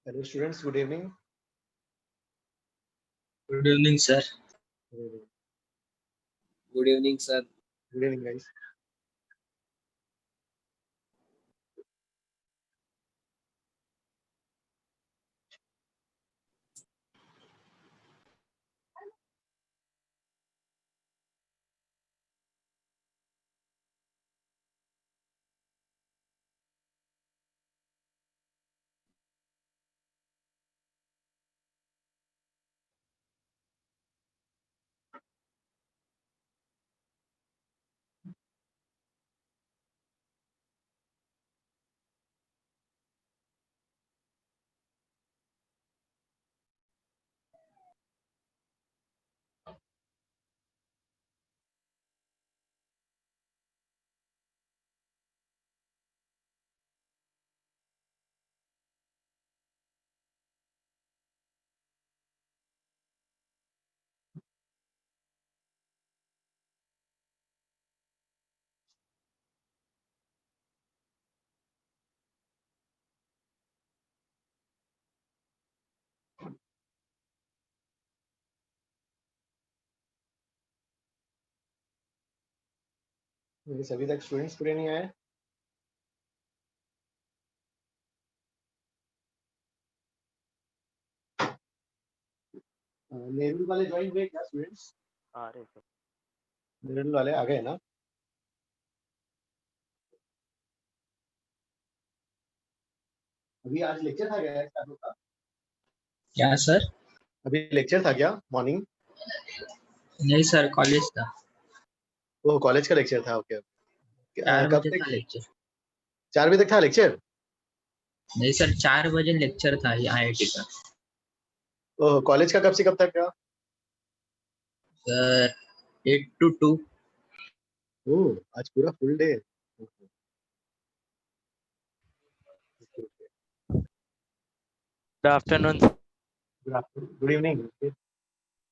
Hello students, good evening. Good evening, sir. Good evening. Good evening, sir. Good evening, guys. मेरे सभी तक students पूरे नहीं आए। नेहरू वाले ज्वाइन हुए क्या स्टूडेंट्स? आ रहे सर। नेहरू वाले आ गए ना? अभी आज लेक्चर था क्या स्टार्ट होगा? क्या सर? अभी लेक्चर था क्या मॉर्निंग? नहीं सर, कॉलेज था। वो कॉलेज का लेक्चर था, ओके। 4 कब बजे तक? था लेक्चर। 4 बजे तक था लेक्चर? नहीं सर, 4 बजे लेक्चर था IIT का। ओह, कॉलेज का कब से कब तक का? Sir 8 to 2। ओह, आज पूरा full day. Good afternoon. Good evening.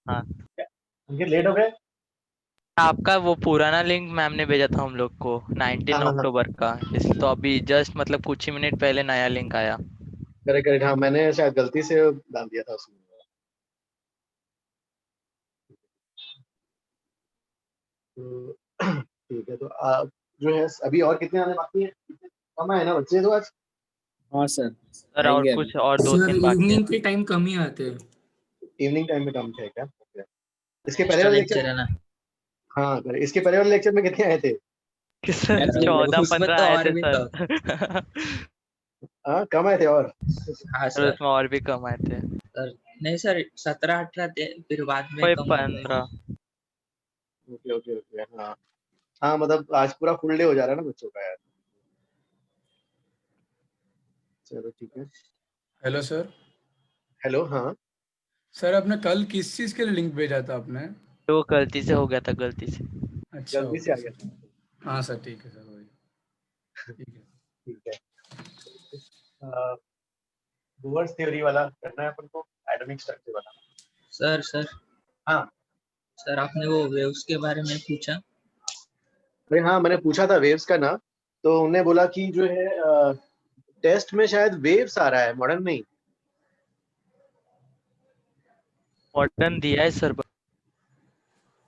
हाँ, अंकित लेट हो गए? आपका वो पुराना लिंक मैम ने भेजा था हम लोग को 19 हाँ। अक्टूबर का, इसलिए तो अभी जस्ट मतलब कुछ ही मिनट पहले नया लिंक आया। करेक्ट करेक्ट, हाँ मैंने शायद गलती से डाल दिया था उसमें। तो ठीक है, तो आप जो है अभी और कितने आने बाकी है? कम आए ना बच्चे तो आज? हाँ सर, सर और कुछ और 2-3 बाकी है। इवनिंग के टाइम कम ही आते हैं। इवनिंग टाइम में कम थे क्या? Okay. इसके पहले एक्स्ट्रा वाले लेक्चर लेक्चर? है ना। हाँ, इसके पहले वाले लेक्चर में कितने आए थे? सर उसमें 14-15 तो आए और थे भी सर। हाँ, कम आए थे और? हाँ सर सर। उसमें और भी कम आए थे। सर नहीं सर, 17-18 थे, फिर बाद में कोई कम हो गए। 15। ओके ओके ओके, हाँ हाँ, मतलब आज पूरा फुल डे हो जा रहा है ना बच्चों का यार। चलो ठीक है। Hello sir. हेलो, हाँ सर आपने कल किस चीज़ के लिए लिंक भेजा था आपने? वो गलती से हो गया था, गलती से। अच्छा, गलती से ओके आ गया सर। था। हाँ सर, ठीक है सर, वही ठीक है। ठीक है। बुवर्स थ्योरी वाला करना है अपन को, एटॉमिक स्ट्रक्चर वाला। सर हाँ सर, आपने वो वेव्स के बारे में पूछा? अरे हाँ, मैंने पूछा था वेव्स का ना, तो उन्होंने बोला कि जो है टेस्ट में शायद वेव्स आ रहा है, मॉडर्न नहीं। मॉडर्न दिया है सर।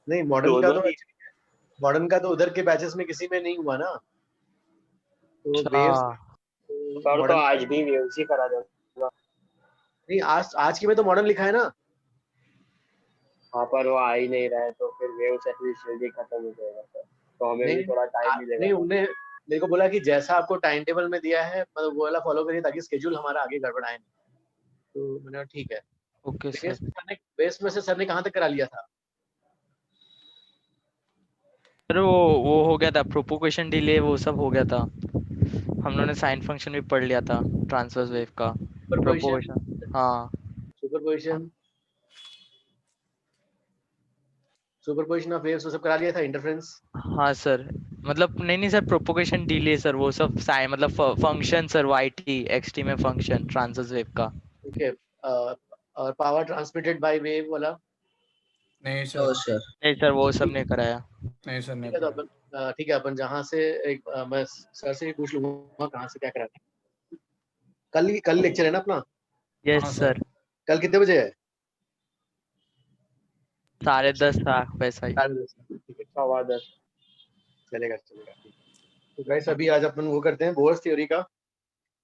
नहीं, मॉडर्न का तो उधर के बैचेस में किसी में नहीं हुआ ना, तो वेव्स अच्छा सर तो मॉडर्न आज भी वेव्स ही करा जाता। नहीं, आज की में तो मॉडर्न लिखा है ना। वहाँ पर वो आ ही नहीं रहा है, तो फिर वेव्स एटलीस्ट जल्दी खत्म हो जाएगा सर, तो हमें भी थोड़ा टाइम मिलेगा। नहीं, उन्हें मेरे को बोला कि जैसा आपको टाइम टेबल में दिया है मतलब वो वाला फॉलो करिए, ताकि स्केड्यूल हमारा आगे गड़बड़ाए नहीं। तो मैंने कहा ठीक है। Okay sir. वेव्स में से सर ने कहाँ तक करा लिया था? सर वो हो गया था, प्रोपोगेशन डिले वो सब हो गया था। हम लोगों ने साइन फंक्शन भी पढ़ लिया था, ट्रांसवर्स वेव का प्रोपोगेशन। हाँ सुपरपोजिशन ऑफ वेव्स वो सब करा लिया था, इंटरफेरेंस। हाँ सर, मतलब नहीं सर, प्रोपोगेशन डिले सर वो सब साइन मतलब फंक्शन सर, YT XT में फंक्शन ट्रांसवर्स वेव का। ओके। और पावर ट्रांसमिटेड बाय वेव वाला? नहीं नो सर, सर। नहीं सर, वो सब नहीं कराया। नहीं सर, नहीं ठीक है, तो पढ़ा। अपन ठीक है, अपन जहाँ से मैं सर से ही पूछ लूंगा कहाँ से क्या कराना है। कल लेक्चर है ना अपना? यस हाँ सर, सर। कल कितने बजे है? 10:30 वैसा ही। 10:30। ठीक है, 10:15। चलेगा चलेगा, ठीक है। तो गाइस अभी आज अपन वो करते हैं बोहर्स थ्योरी का।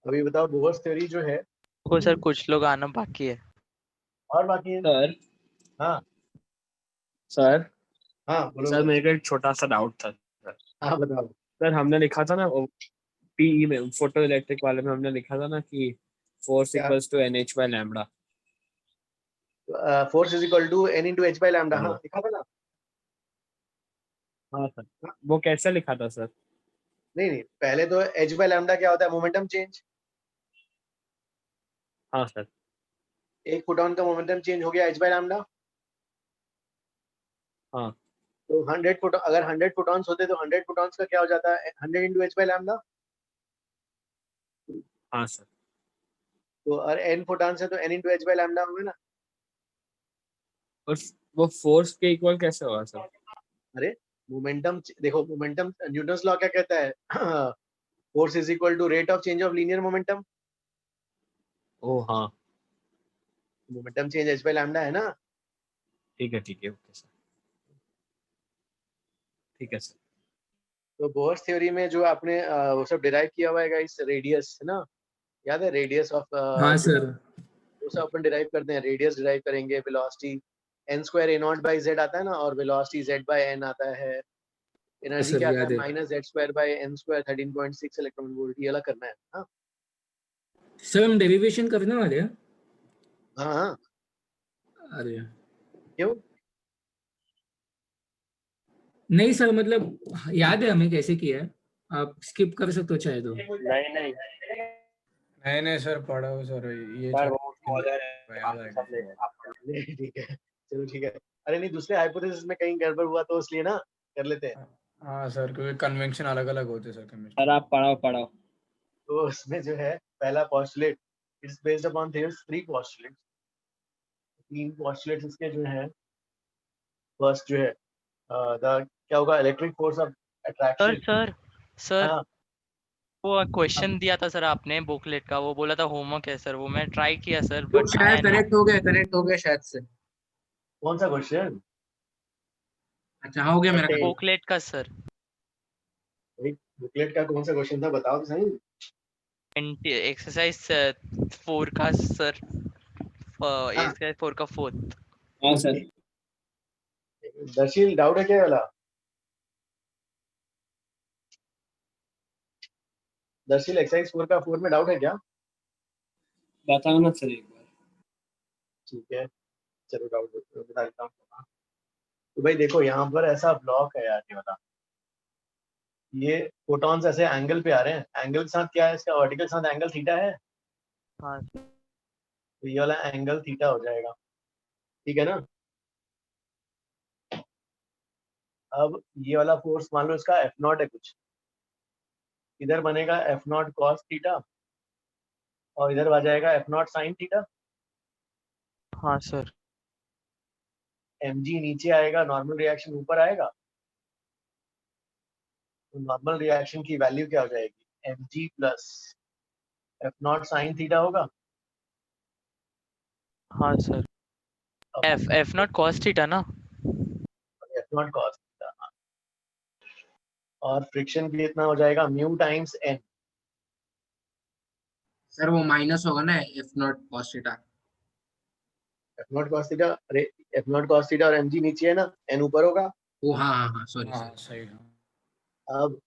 अभी बताओ बोहर्स थ्योरी जो है। वो सर कुछ लोग आना बाकी है। और बाकी है। सर हाँ सर हाँ बोलो सर बोलो। मेरे को एक छोटा सा डाउट था सर। हाँ बताओ। सर हमने लिखा था ना पीई में, फोटो इलेक्ट्रिक वाले में हमने लिखा था ना कि फोर्स क्या? Equals to N H by lambda. Force is equal to N into H by lambda. हाँ हेलो। लिखा था ना। हाँ सर, हाँ? वो कैसे लिखा था सर? नहीं नहीं, पहले तो एच बाई लैम्डा क्या होता है? Momentum change. हाँ सर। एक फोटोन का मोमेंटम चेंज हो गया एच बाई लैम्डा। हाँ। तो 100 फोटो, अगर 100 फोटॉन्स होते तो 100 फोटॉन्स का क्या हो जाता है? 100 इंटू एच बाई लैम्डा। हाँ सर। तो और एन फोटॉन्स है तो N into H by lambda होगा ना। और वो फोर्स के इक्वल कैसे होगा सर? अरे मोमेंटम देखो, मोमेंटम न्यूटन्स लॉ क्या कहता है? Force is equal to rate of change of linear momentum. ओ हाँ, momentum change H by lambda है ना। ठीक है, ओके सर, ठीक है सर। तो बोहर्स थ्योरी में जो आपने वो सब डिराइव किया हुआ है इस रेडियस है ना, याद है? रेडियस ऑफ हाँ जो सर। वो सब अपन डिराइव करते हैं। रेडियस डिराइव करेंगे, velocity N square A naught by Z आता है ना, और वेलोसिटी जेड बाई एन आता है। एनर्जी सर क्या आता याद है? है। Minus Z square by N square 13.6 electron volt. ये वाला करना है। हाँ सर हम डेरिवेशन करने वाले हैं। हाँ हाँ। अरे क्यों? नहीं सर, मतलब याद है हमें कैसे किया है। आप स्किप कर सकते हो चाहे तो। नहीं नहीं नहीं नहीं सर, पढ़ा हो सर, ये सर, वो चैप्टर उधर है, याद बाकी आएगा सब ले फिर। आप पढ़ लो। नहीं ठीक है, चलो ठीक है। अरे नहीं, दूसरे हाइपोथेसिस में कहीं गड़बड़ हुआ तो इसलिए ना, कर लेते हैं। हाँ सर, क्योंकि कन्वेंशन अलग अलग होते हैं सर केमिस्ट्री सर में। आप पढ़ाओ पढ़ाओ। तो उसमें जो है पहला postulate, it's based upon theirs three postulates. तीन पॉस्टुलेट्स इसके जो है। फर्स्ट जो है द क्या होगा? Electric force of sir attraction. Sir sir हाँ वो हाँ। क्वेश्चन दिया था सर आपने बुकलेट का, वो बोला था होमवर्क है सर, वो मैं ट्राई किया सर वो बट शायद है नहीं। कनेक्ट हो गया शायद से। कौन सा क्वेश्चन? अच्छा हाँ, हो गया मेरा कनेक्ट। बुकलेट का सर, बुकलेट का कौन सा क्वेश्चन था बताओ तो सही। एक्सरसाइज 4 का सर, हाँ एक्सरसाइज 4 का फोर्थ। हाँ सर। दर्शील, डाउट है क्या ये वाला? दर्शील, एक्सरसाइज 4 का 4 में डाउट है क्या? बताओ ना सर एक बार। ठीक है, चलो डाउट बता देता हूँ। तो भाई देखो, यहाँ पर ऐसा ब्लॉक है यार, ये वाला। ये फोटॉन्स ऐसे एंगल पे आ रहे हैं। एंगल के साथ क्या है इसका? वर्टिकल साथ एंगल थीटा है। हाँ तो ये वाला एंगल थीटा हो जाएगा। ठीक है ना? अब ये वाला फोर्स मान लो इसका एफ नॉट है कुछ। इधर बनेगा एफ नॉट कॉस थीटा, और इधर आ जाएगा एफ नॉट साइन थीटा। हाँ सर। एम जी नीचे आएगा, नॉर्मल रिएक्शन ऊपर आएगा। तो नॉर्मल रिएक्शन की वैल्यू क्या हो जाएगी? M G plus F naught sine theta होगा। हाँ sir, F naught cos theta ना। F naught cos theta. और फ्रिक्शन भी इतना हो जाएगा म्यू टाइम्स एन। सर वो माइनस होगा ना, F naught cos theta. F naught cos theta, अरे एफ नॉट कॉस थीटा और एम जी नीचे है ना, एन ऊपर होगा। ओ हाँ हाँ हाँ, सॉरी हाँ सॉरी। सही है। अब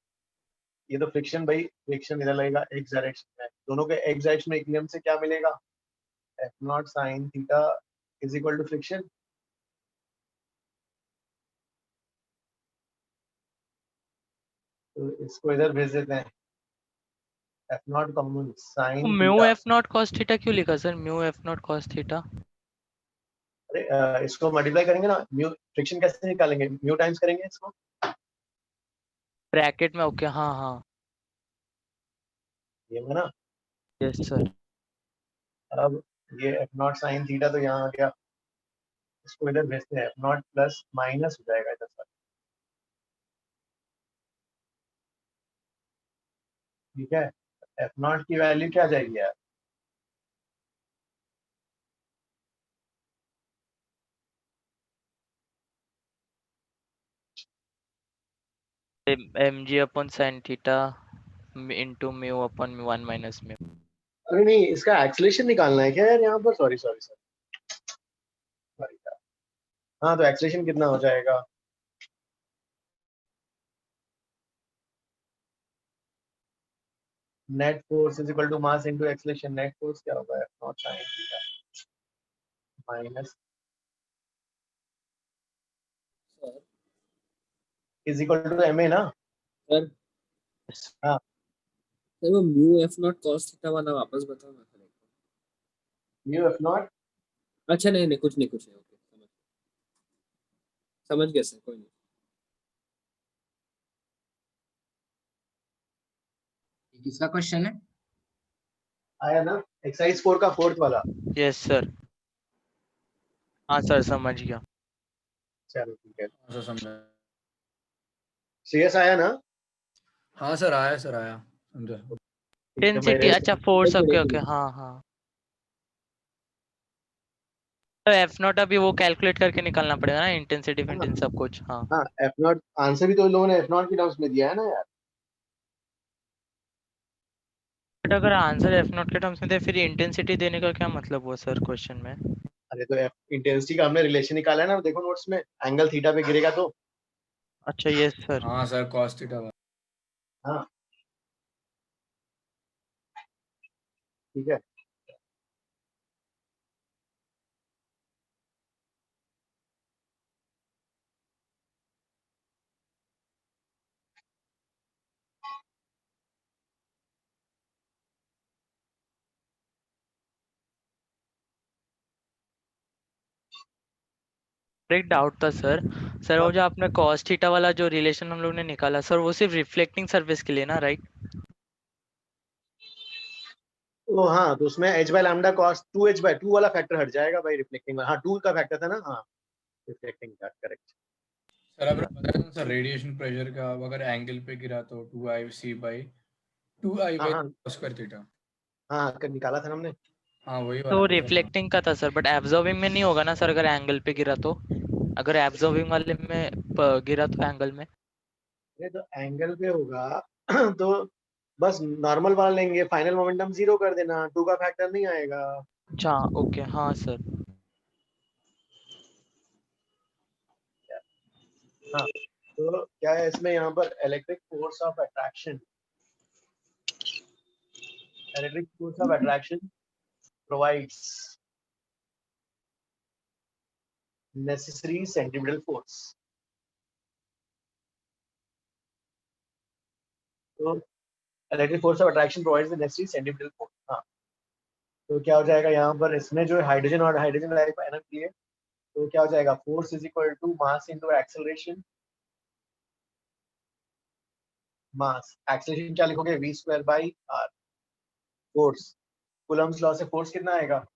ये तो फ्रिक्शन भाई, फ्रिक्शन इधर लगेगा एक्स डायरेक्शन में। दोनों के एक्स डायरेक्शन में इक्विलिब्रियम से क्या मिलेगा? F naught sine theta is equal to friction. तो इसको इधर भेज देते हैं। एफ नॉट कॉमन तो sine mu theta. F naught cos theta क्यों लिखा sir? Mu F naught cos theta. अरे इसको मल्टीप्लाई करेंगे ना, म्यू फ्रिक्शन कैसे निकालेंगे? म्यू टाइम्स करेंगे इसको। ब्रैकेट में ओके, हाँ हाँ। ये होगा ना। Yes sir. अब ये एफ नॉट साइन थीटा तो यहाँ आ गया। इसको इधर भेजते हैं, एफ नॉट प्लस माइनस हो जाएगा इधर पर। ठीक है। एफ नॉट की वैल्यू क्या आ जाएगी यार? mg upon sin theta into mu upon 1 minus mu. अरे नहीं, इसका एक्सेलरेशन निकालना है क्या यार यहाँ पर? Sorry sorry sorry. हाँ, तो एक्सेलरेशन कितना हो जाएगा? Net force is equal to mass into acceleration. Net force क्या होगा? F naught sine theta minus is equal to M A ना? सर हाँ, सर वो mu F naught cos theta वाला वापस बताओ ना सर। Mu F not. अच्छा नहीं नहीं, कुछ नहीं ओके, समझ गया सर, कोई नहीं। किसका क्वेश्चन है? आया ना एक्सरसाइज 4 का फोर्थ वाला? Yes sir. हाँ सर समझ गया। चलो ठीक है। सर समझा। सीएस आया ना? हाँ सर आया समझा। इंटेंसिटी अच्छा फोर्स ओके ओके हाँ हाँ। तो एफ नॉट अभी वो कैलकुलेट करके निकालना पड़ेगा ना, इंटेंसिटी फिंटेंस सब कुछ। हाँ हाँ, एफ नॉट आंसर भी तो इन लोगों ने एफ नॉट की टर्म्स में दिया है ना यार। बट अगर आंसर एफ नॉट के टर्म्स में थे फिर इंटेंसिटी देने का क्या मतलब हुआ सर क्वेश्चन में? अरे तो एफ इंटेंसिटी का हमने रिलेशन निकाला है ना, देखो नोट्स में, एंगल थीटा पे गिरेगा तो। अच्छा यस सर। हाँ सर कॉस थीटा। हाँ ठीक है। एक डाउट था सर। सर वो जो आपने कॉस थीटा वाला जो रिलेशन हम लोग ने निकाला सर, वो सिर्फ रिफ्लेक्टिंग सरफेस के लिए ना, राइट? तो हाँ, तो उसमें h by lambda cos 2h/2 वाला फैक्टर हट जाएगा भाई, रिफ्लेक्टिंग वाला। हाँ 2 का फैक्टर था ना। हाँ रिफ्लेक्टिंग का, करेक्ट। सर आपने बताया था सर रेडिएशन प्रेशर का अगर एंगल पे गिरा तो 2i हाँ बाई हाँ स्क्वायर थीटा। हाँ, निकाला था ना हमने। हाँ वही तो वाला। रिफ्लेक्टिंग का था सर, बट एब्जॉर्बिंग में नहीं होगा ना सर अगर एंगल पे गिरा तो? अगर एब्जॉर्बिंग वाले में गिरा तो एंगल में? ये तो एंगल पे होगा तो बस नॉर्मल वाला लेंगे, फाइनल मोमेंटम 0 कर देना, 2 का फैक्टर नहीं आएगा। अच्छा ओके हाँ सर। हाँ, तो क्या है इसमें यहाँ पर electric force of attraction. Electric force of attraction provides necessary centripetal force. तो electric force of attraction provides the necessary centripetal force. हाँ, तो क्या हो जाएगा यहाँ पर, इसमें जो हाइड्रोजन और हाइड्रोजन लाइफ एनर्जी है, तो क्या हो जाएगा, force is equal to mass into acceleration. Mass acceleration क्या लिखोगे, v²/r। फोर्स, कूलम्स लॉ से फोर्स कितना आएगा,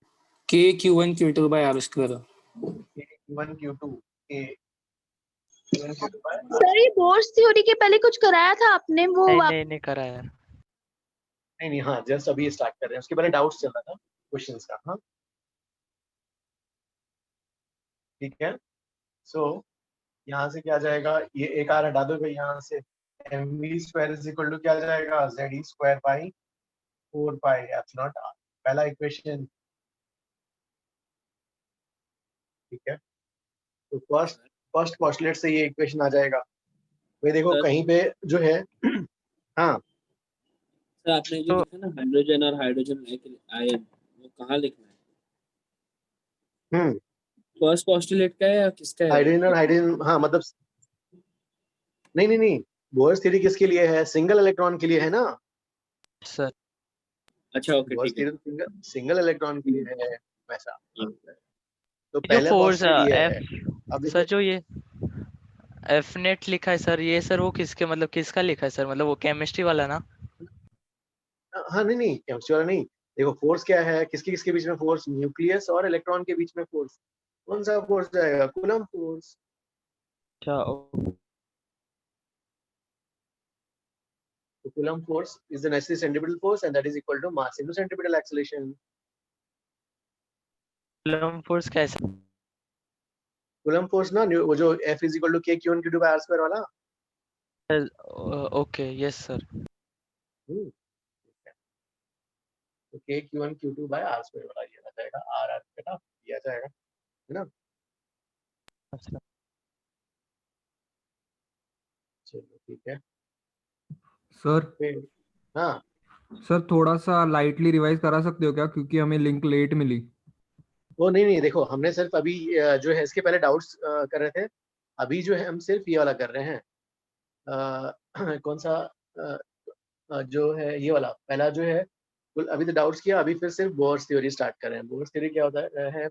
K Q1 Q2 by R square. Q1 Q2 K Q1 Q2 by R। Sir ये बोर्स थ्योरी के पहले कुछ कराया था आपने वो नहीं करा यार। नहीं हाँ, जस्ट अभी स्टार्ट कर रहे हैं, उसके पहले डाउट्स चल रहा था क्वेश्चंस का। हाँ ठीक है। सो यहाँ से क्या जाएगा, ये एक आर हटा दो भाई यहाँ से। mv² इज इक्वल टू क्या जाएगा, ze²/4πε0r। पहला इक्वेशन। ठीक है, तो फर्स्ट पोस्टुलेट से ये इक्वेशन आ जाएगा भाई। देखो कहीं पे जो है हाँ सर आपने जो लिखा ना हाइड्रोजन और हाइड्रोजन आयन, वो कहाँ लिखना है? फर्स्ट पोस्टुलेट का है या किसका है? हाइड्रोजन और हाइड्रोजन, हाँ मतलब नहीं बोयर्स थ्योरी किसके लिए है, सिंगल इलेक्ट्रॉन के लिए है ना सर अच्छा ओके बोयर्स ठीक है। थ्योरी सिंगल इलेक्ट्रॉन के लिए है वैसा। तो जो पहले फोर्स पोस्टुलेट ये है। एफ अब सर जो ये एफ नेट लिखा है सर, ये सर वो किसके मतलब किसका लिखा है सर, मतलब वो केमिस्ट्री वाला ना? हाँ नहीं केमिस्ट्री वाला नहीं। देखो फोर्स क्या है, किसके किसके बीच में फोर्स, न्यूक्लियस और इलेक्ट्रॉन के बीच में फोर्स। कौन सा फोर्स जाएगा, कूलम्ब फोर्स। अच्छा So Coulomb force is the necessary centripetal force and that is equal to mass into centripetal acceleration. Coulomb force कैसे? Coulomb force ना वो जो F is equal to K Q1 Q2 by R square वाला, okay yes sir. हम्म, तो के Q1 Q2 bye are square वाला ये आ जाएगा, आर आर बेटा दिया जाएगा, है ना। अच्छा चलो ठीक है सर फिर। हाँ सर थोड़ा सा लाइटली रिवाइज करा सकते हो क्या, क्योंकि हमें लिंक लेट मिली। वो नहीं नहीं देखो, हमने सिर्फ अभी जो है इसके पहले डाउट्स कर रहे थे, अभी जो है हम सिर्फ ये वाला कर रहे हैं। कौन सा जो है ये वाला पहला जो है, अभी तो डाउट्स किया, अभी फिर सिर्फ बोर्स थ्योरी स्टार्ट कर रहे हैं। बोर्स थ्योरी क्या होता है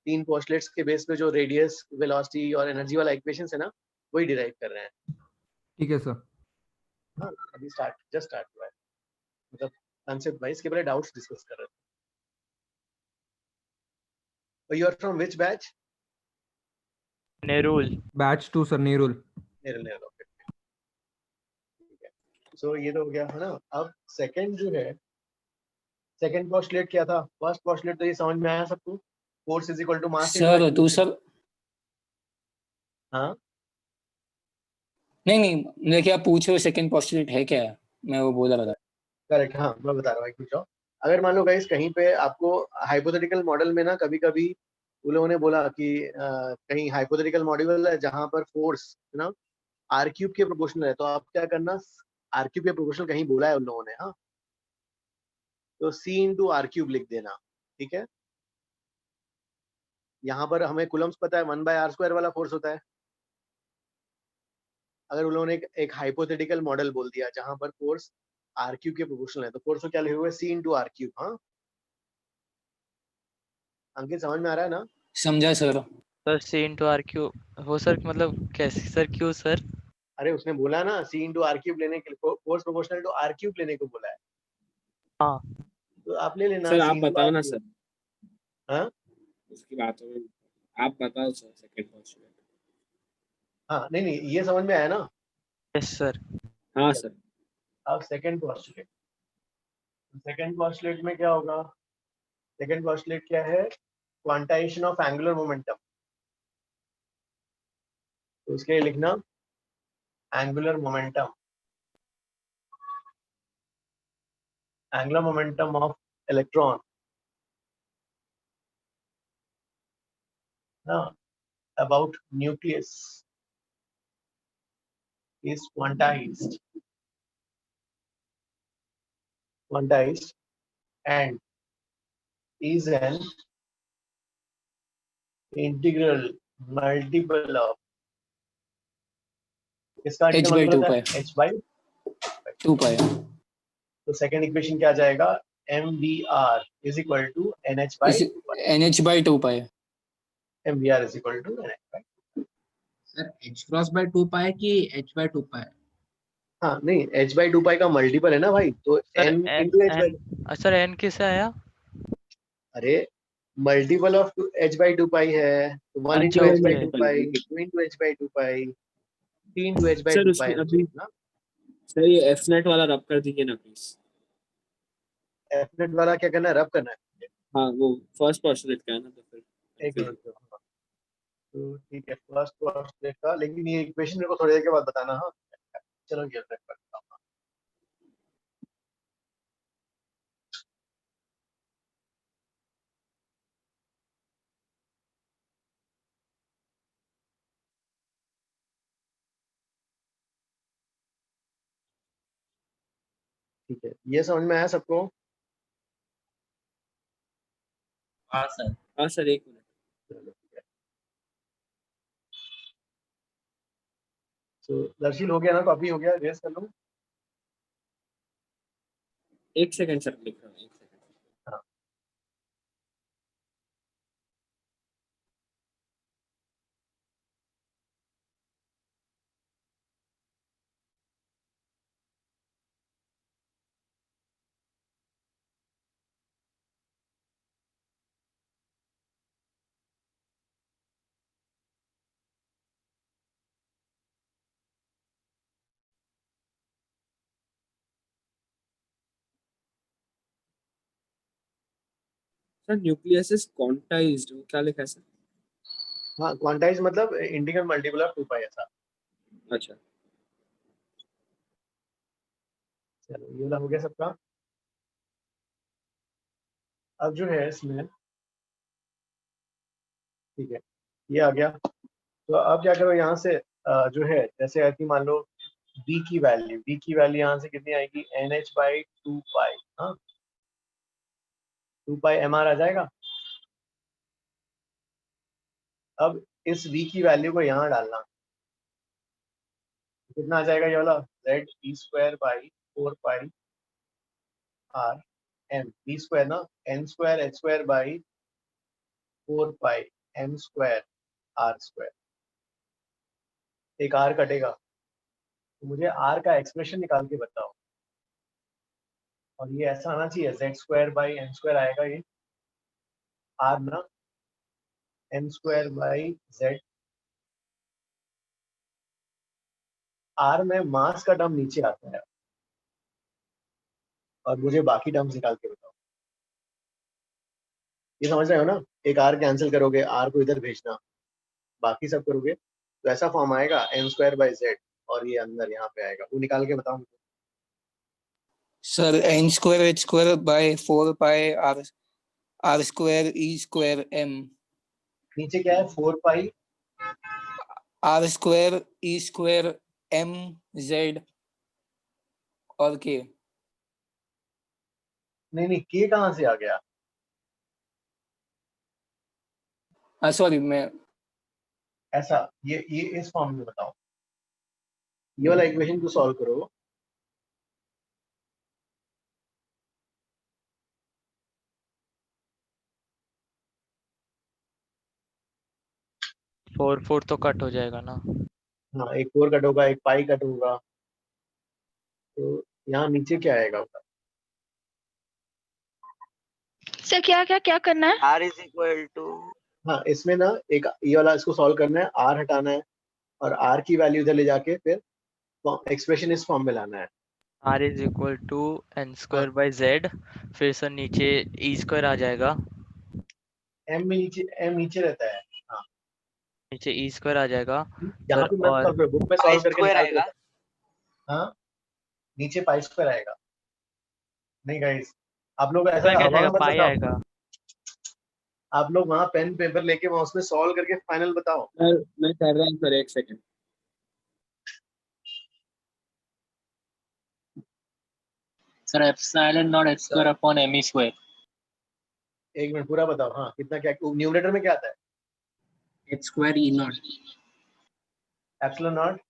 तीन पोस्टलेट्स के बेस पे जो रेडियस, वेलोसिटी और एनर्जी वाला इक्वेशंस है ना, वही डिराइव कर रहे हैं। ठीक है सर। हाँ अभी जस्ट स्टार्ट हुआ है, मतलब कंसेप्ट वाइज के पहले डाउट्स डिस्कस कर रहे थे। You are from which batch? Nerul. Batch 2 sir, Nerul. Nerul okay ठीक है। सो ये तो हो गया है ना। अब सेकंड जो है, सेकंड पोस्टलेट क्या था? फर्स्ट पोस्टलेट तो ये समझ में आया सबको, force is equal to mass into sir दूसरा हाँ नहीं नहीं, देखिए आप पूछे सेकंड पोस्टुलेट है क्या, मैं वो बोल रहा था। करेक्ट। हाँ मैं बता रहा हूँ, एक पूछो। अगर मान लो गाइस कहीं पे आपको हाइपोथेटिकल मॉडल में ना, कभी कभी उन लोगों ने बोला कि कहीं हाइपोथेटिकल मॉडल है जहां पर फोर्स है ना आर क्यूब के प्रोपोर्शनल है, तो आप क्या करना, आर क्यूब के प्रोपोर्शनल कहीं बोला है उन लोगों ने, हाँ, तो सी इंटू आर क्यूब लिख देना, ठीक है। यहाँ पर हमें कुलम्स पता है, 1/r² वाला फोर्स होता है। अगर उन लोगों ने एक हाइपोथेटिकल मॉडल बोल दिया जहां पर फोर्स आर क्यूब के प्रोपोर्शनल है, तो फोर्स को क्या लिखे हुए, सी इंटू आर क्यूब। हाँ अंकित समझ में आ रहा है ना? समझा sir. Sir C into R Q हो सर, मतलब कैसे सर, क्यों सर? अरे उसने बोला ना सी इंटू आर क्यूब लेने के लिए, force proportional to R cube लेने को बोला है, हाँ तो आप ले लेना सर सी आप इंटू बताओ आर ना क्यूब। सर, हाँ उसकी बात हो, आप बताओ सर सेकंड पोस्टुलेट। हाँ नहीं नहीं ये समझ में आया ना। Yes sir. हाँ सर। अब सेकंड पोस्टुलेट, सेकंड पोस्टुलेट में क्या होगा? सेकंड पोस्टुलेट क्या है? Quantization of angular momentum. तो उसके लिए लिखना angular momentum, angular momentum of electron ना about nucleus is quantized and is an integral multiple of, इसका h इंटीग्रल by 2 होता पाई है h by 2 पाई। तो सेकंड इक्वेशन क्या आ जाएगा, mvr is equal to nh by 2 pi, nh by 2 pi. mvr is equal to nh by, sir h cross bye 2 पाई कि h bye 2 पाई? हाँ नहीं h by 2 pi का multiple है ना भाई, तो sir m N into h by, N sir N किससे आया? अरे multiple of h by 2 pi है, तो 1 अच्छा into h by okay. 2 pi, 2 into h by 2 pi, 3 into h by sir 2 pi उसमें है अभी ना। सर ये एफ नेट वाला रब कर दीजिए ना प्लीज। f net वाला क्या करना है, रब करना है। हाँ वो फर्स्ट पोस्टुलेट का है ना, तो फिर एक मिनट रुको, हाँ। तो ठीक है फर्स्ट पोस्टुलेट का, लेकिन ये इक्वेशन मेरे को थोड़ी देर के बाद बताना। हाँ चलो ये रख करता हूँ। ठीक है ये समझ में आया सबको? हाँ सर। हाँ सर एक मिनट। चलो ठीक है। तो दर्शील हो गया ना, कॉपी हो गया, रेस कर लो। एक सेकंड सर लिख रहा हूँ, एक सेकंड। हाँ सर न्यूक्लियस इज क्वांटाइज्ड, वो क्या लिखा है सर? हाँ क्वांटाइज मतलब इंटीग्रल मल्टीपल ऑफ 2 पाई ऐसा। अच्छा चलो ये वाला हो गया सबका। अब जो है इसमें, ठीक है, ये आ गया। तो अब क्या करो यहाँ से जो है, जैसे आती मान लो b की वैल्यू यहाँ से कितनी आएगी, NH/2 पाई, हाँ 2 पाई mr आ जाएगा। अब इस v की वैल्यू को यहाँ डालना, कितना आ जाएगा ये वाला, Z(b²/4 पाई r m, b² ना, n²h²/4 पाई m² r²। एक r कटेगा, तो मुझे r का एक्सप्रेशन निकाल के बताओ। और ये ऐसा आना चाहिए, Z²/n² आएगा ये r ना, n²/z। r में मास का टर्म नीचे आता है, और मुझे बाकी टर्म्स निकाल के बताओ। ये समझ रहे हो ना, एक r कैंसिल करोगे, r को इधर भेजना, बाकी सब करोगे तो ऐसा फॉर्म आएगा n²/z, और ये अंदर यहाँ पे आएगा, वो निकाल के बताओ मुझे। सर n²h²/4 पाई r²e²m। नीचे क्या है, 4 पाई r²e²m z और k। नहीं k कहाँ से आ गया, सॉरी मैं ऐसा ये इस फॉर्म में बताओ। ये वाला इक्वेशन को सॉल्व करो, फोर तो कट हो जाएगा ना। हाँ एक 4 कट होगा, एक पाई कट होगा, तो यहाँ नीचे क्या आएगा उसका? सर क्या करना है? r इज इक्वल टू, हाँ इसमें ना एक ये वाला इसको सॉल्व करना है, r हटाना है, और r की वैल्यू इधर ले जाके फिर एक्सप्रेशन इस फॉर्म में लाना है। r is equal to n²/z, फिर सर नीचे e² आ जाएगा, m नीचे रहता है, हाँ नीचे e² आ जाएगा यहाँ सर, पे मत और सॉल्व करो, बुक में सॉल्व करके स्क्वायर निकाल आएगा। के। हाँ नीचे पाई² आएगा। नहीं गाइस, आप लोग ऐसा कैसे हवा आएगा, में मत पाई बताओ, आएगा। आप लोग वहाँ पेन पेपर लेके वहाँ उसमें सॉल्व करके फाइनल बताओ। सर मैं कर रहा हूँ सर, एक second. Sir epsilon not h² upon m²। एक मिनट पूरा बताओ, हाँ कितना, क्या न्यूमरेटर में क्या आता है, h² e0 epsilon not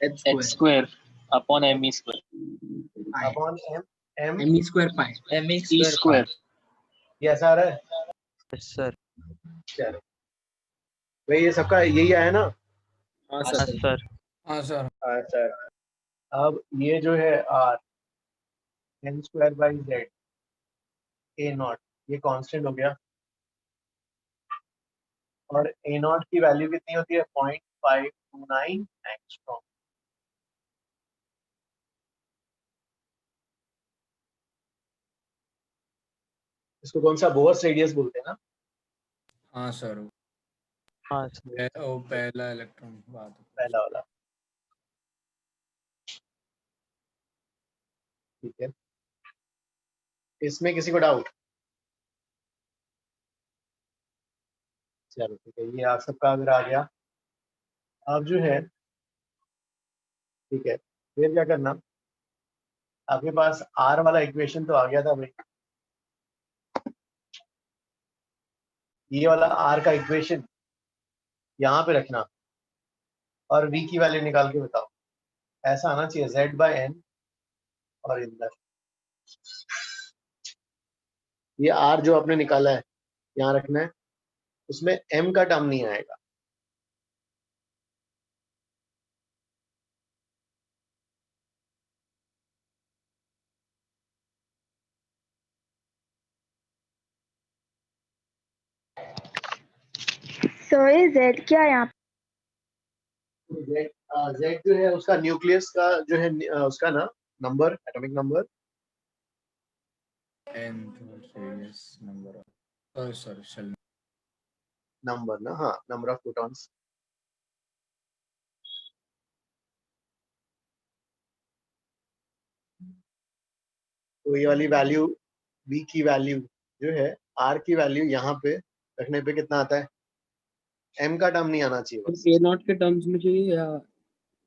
h² upon m² upon m m² pi e²। ये ऐसा आ रहा है। सर चलो भाई ये सबका यही आया ना। हाँ हाँ सर। सर। हाँ सर। सर अब ये जो है r n²/z a0, ये कांस्टेंट हो गया, और a0 की वैल्यू कितनी होती है, 0.529 एंगस्ट्रॉम। इसको कौन सा, बोर्स रेडियस बोलते हैं ना। हाँ सर, हाँ सर। वो पहला इलेक्ट्रॉन बात। पहला वाला, ठीक है। इसमें किसी को डाउट? चलो ठीक है, ये आप सबका अगर आ गया। अब जो है, ठीक है, फिर क्या करना, आपके पास r वाला इक्वेशन तो आ गया था भाई, ये वाला r का इक्वेशन यहाँ पे रखना, और v की वैल्यू निकाल के बताओ। ऐसा आना चाहिए Z/n, और इधर ये r जो आपने निकाला है यहाँ रखना है, उसमें m का टर्म नहीं आएगा। सॉरी Z क्या है यहाँ पे? Z जो है उसका न्यूक्लियस का जो है उसका ना नंबर, एटॉमिक नंबर, नंबर ना, हाँ नंबर ऑफ प्रोटॉन्स। तो ये वाली वैल्यू v की वैल्यू जो है r की वैल्यू यहाँ पे रखने पे कितना आता है? m का टर्म नहीं आना चाहिए बस। ए नॉट के टर्म्स में चाहिए या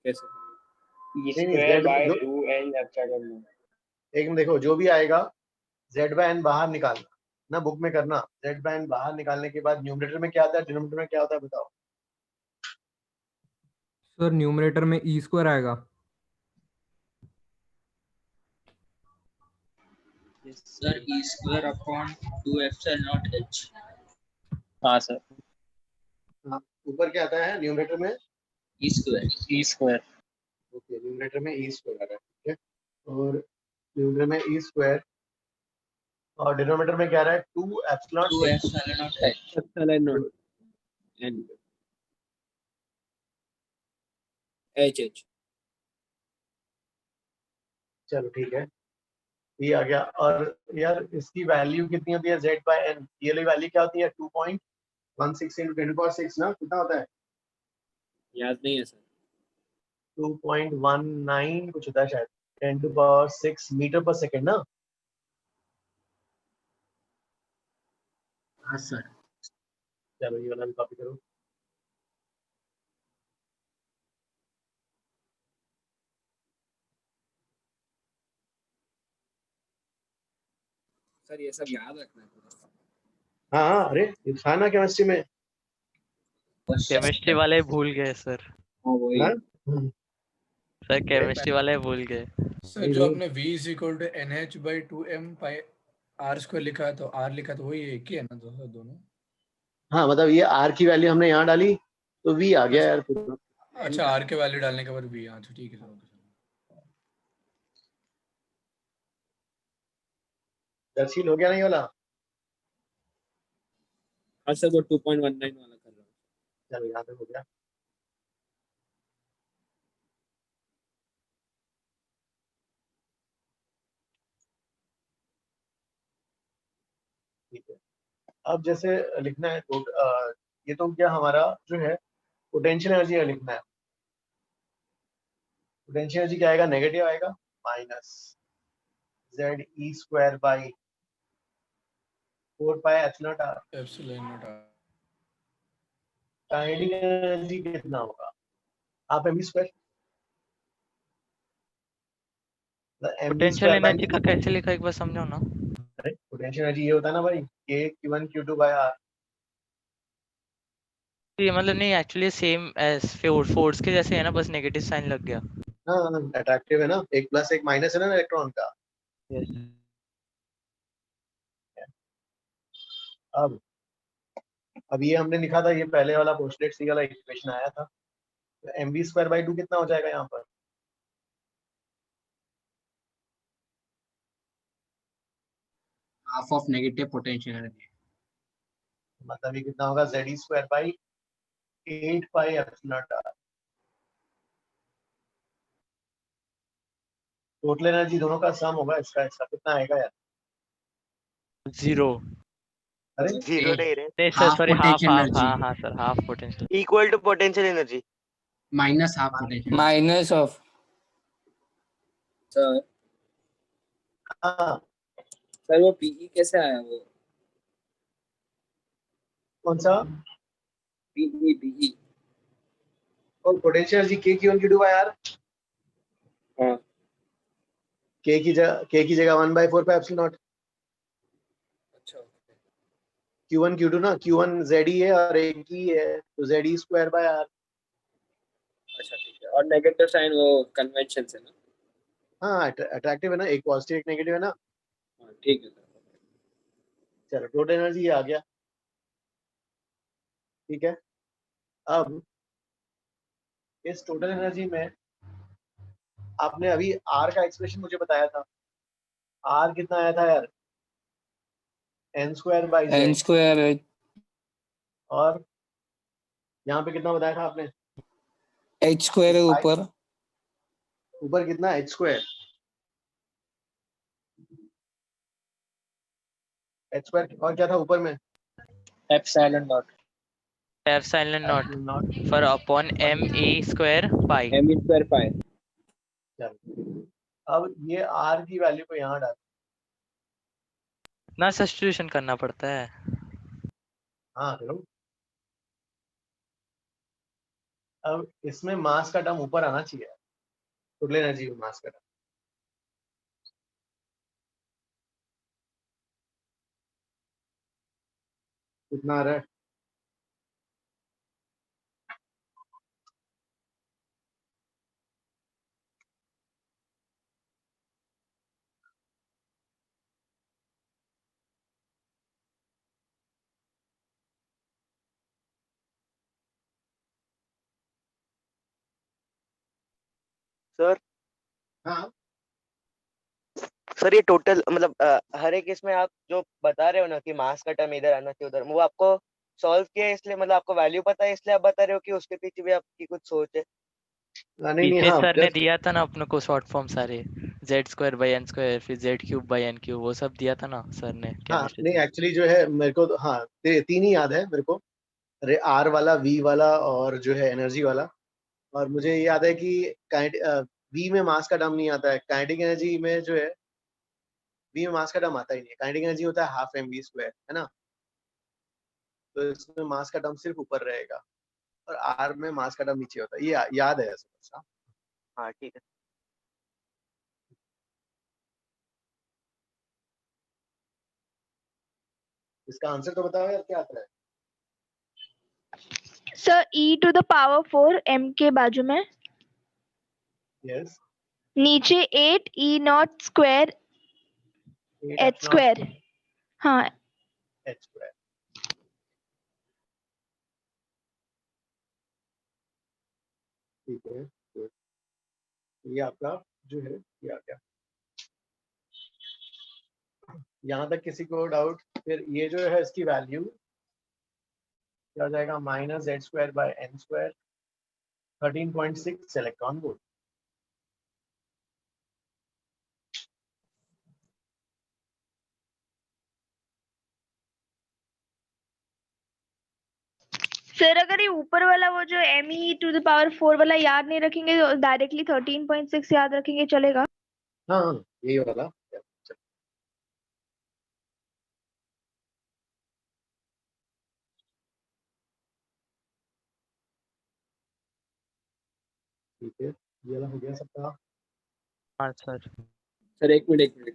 कैसे? ई नहीं, स्क्वायर z बाय जो 2n एप्सिलॉन नॉट। एक देखो जो भी आएगा z/n बाहर निकालना ना, बुक में करना। z/n बाहर निकालने के बाद न्यूमरेटर में क्या आता है, डिनोमिनेटर में क्या होता है बताओ? सर न्यूमरेटर में ई स्क्वायर आएगा। Sir E square upon 2 epsilon not h। हाँ सर, हाँ, ऊपर क्या आता है न्यूमरेटर में? E square. E square. Okay, numerator में ई स्क्वायर आ रहा है, ठीक है। और न्यूमरेटर में ई स्क्वायर और डिनोमिनेटर में क्या आ रहा है? 2 epsilon 2 epsilon not h। Epsilon not an H. चलो ठीक है, ये आ गया। और यार इसकी वैल्यू कितनी होती है z/n? ये वाली वैल्यू क्या होती है? 2.16 × 10⁶ ना, कितना होता है? याद नहीं है सर। 2.19 कुछ होता है शायद, 10⁶ मीटर पर सेकेंड ना। हाँ सर। चलो ये वाला भी कॉपी करो। सर ये सब याद रखना है पूरा। हाँ, अरे ये था ना केमिस्ट्री में। केमिस्ट्री वाले भूल गए सर। हाँ वही। हाँ? सर केमिस्ट्री वाले भूल गए। सर जो आपने v = NH/2m pi r² लिखा है तो r लिखा तो वही एक ही है ना दोनों? हाँ, मतलब ये r की वैल्यू हमने यहाँ डाली तो v आ गया यार पूरा। अच्छा, r के वैल्यू डालने के बाद v। अच्छा ठीक है सर, ओके सर। दर्शील हो गया नहीं वाला? हाँ सर वो 2.19 वाला कर रहा हूँ। चलो यहाँ पे हो गया। ठीक है, अब जैसे लिखना है तो ये तो क्या हमारा जो है पोटेंशियल एनर्जी है लिखना है। पोटेंशियल एनर्जी क्या आएगा? नेगेटिव आएगा, minus ZE² by 4 pi epsilon r। Epsilon not r। Kinetic energy कितना होगा? Half mv²। पोटेंशियल एनर्जी का कैसे लिखा एक बार समझाओ ना। अरे पोटेंशियल एनर्जी ये होता है ना भाई, K Q1 Q2 by R। ये मतलब नहीं, एक्चुअली सेम एज फोर्स के जैसे है ना, बस नेगेटिव साइन लग गया। हाँ, अट्रैक्टिव है ना, एक प्लस एक माइनस है ना इलेक्ट्रॉन का। यस। अब ये हमने लिखा था, ये पहले वाला पोस्टलेट सी वाला इक्वेशन आया था। तो mv²/2 कितना हो जाएगा यहाँ पर? Half of negative potential energy. मतलब ये कितना होगा? ZE² by 8 pi epsilon r। Total energy दोनों का सम होगा इसका कितना आएगा यार? 0। अरे 0 नहीं रे, नहीं sir, sorry, half potential half. energy। हाँ हाँ sir, half potential. Equal to potential energy minus half potential. Minus of. Sir हाँ, सर वो पीई कैसे आया वो? कौन सा? पीई। और potential energy K Q1 Q2 by R। हाँ K की जगह 1/4 पाई एप्सिलॉन नॉट। अच्छा। Q1 Q2 ना, Q1 ZE है और एक ही है तो ZE² बाय R। अच्छा ठीक है। और नेगेटिव साइन वो कन्वेंशन से ना? हाँ, अट्रैक्टिव है ना, एक पॉजिटिव एक नेगेटिव है ना। हाँ ठीक है सर। चलो टोटल एनर्जी आ गया, ठीक है। अब इस टोटल एनर्जी में आपने अभी R का एक्सप्रेशन मुझे बताया था। R कितना आया था यार? n² by z। n²। और यहाँ पे कितना बताया था आपने? h² ऊपर कितना? h²। और क्या था ऊपर में? Epsilon not. Epsilon not for upon me² pi. me² पाई। चलो अब ये R की वैल्यू को यहाँ डाल। ना सब्स्टिट्यूशन करना पड़ता है। हाँ करो। अब इसमें मास का टर्म ऊपर आना चाहिए, टोटल एनर्जी मास का टर्म। कितना आ रहा है? सर हाँ सर ये टोटल मतलब हर एक इसमें आप जो बता रहे हो ना कि मास का टर्म इधर आना चाहिए उधर, वो आपको सॉल्व किया है इसलिए मतलब आपको वैल्यू पता है इसलिए आप बता रहे हो कि उसके पीछे भी आपकी कुछ सोच है? नहीं पीछे हाँ सर ने just दिया था ना अपने को शॉर्ट फॉर्म सारे, z²/n² फिर z³/n³ वो सब दिया था ना सर ने हाँ केमिस्ट्री नहीं में। एक्चुअली जो है मेरे को हाँ तीन ही याद है मेरे को, अरे आर वाला, वी वाला और जो है एनर्जी वाला। और मुझे ये याद है कि वी में मास का टर्म नहीं आता है, काइनेटिक एनर्जी में जो है वी में मास का टर्म आता ही नहीं है, काइनेटिक एनर्जी होता है हाफ mv², है ना। तो इसमें मास का टर्म सिर्फ ऊपर रहेगा और आर में मास का टर्म नीचे होता है, ये याद है ऐसा। हाँ ठीक है। इसका आंसर तो बताओ यार क्या आता है। सर e⁴ m के बाजू में यस नीचे 8 e⁻² h²। हाँ h²। ठीक है तो ये आपका जो है ये आ गया। यहाँ तक किसी को डाउट? फिर ये जो है इसकी वैल्यू क्या हो जाएगा, -z²/n², 13.6 इलेक्ट्रॉन वोल्ट। सर अगर ये ऊपर वाला वो जो me⁴ वाला याद नहीं रखेंगे तो डायरेक्टली 13.6 याद रखेंगे चलेगा? हाँ यही वाला। ठीक है ये वाला हो गया सबका। हाँ सर। सर एक मिनट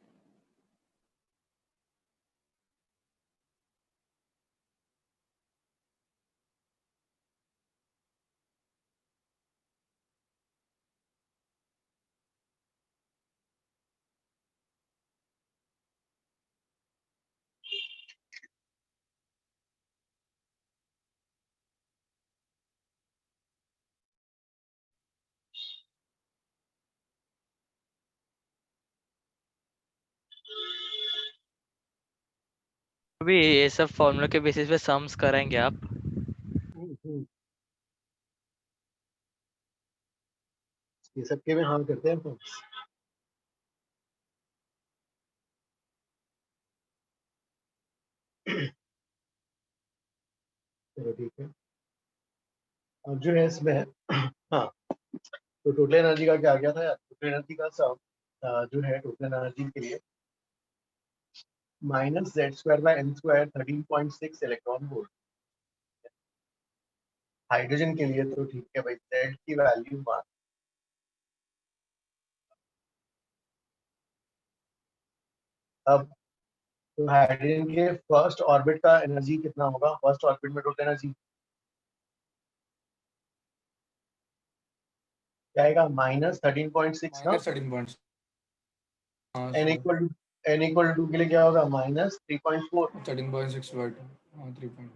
अभी ये सब फॉर्मूला के बेसिस पे सम्स कराएंगे आप? ये सबके में हाँ करते हैं तो। चलो ठीक है। अब जो है इसमें हाँ तो टोटल एनर्जी का क्या आ गया था यार, टोटल एनर्जी का सब जो है टोटल एनर्जी के लिए -z²/n² 13.6 इलेक्ट्रॉन वोल्ट। हाइड्रोजन के लिए तो ठीक है भाई, z की वैल्यू अब तो हाइड्रोजन के फर्स्ट ऑर्बिट का एनर्जी कितना होगा, फर्स्ट ऑर्बिट में टोटल एनर्जी क्या आएगा, -13.6 ना। -13 हाँ n सर इक्वल टू के लिए क्या होगा, -3.4। 13.6/2 हाँ 3.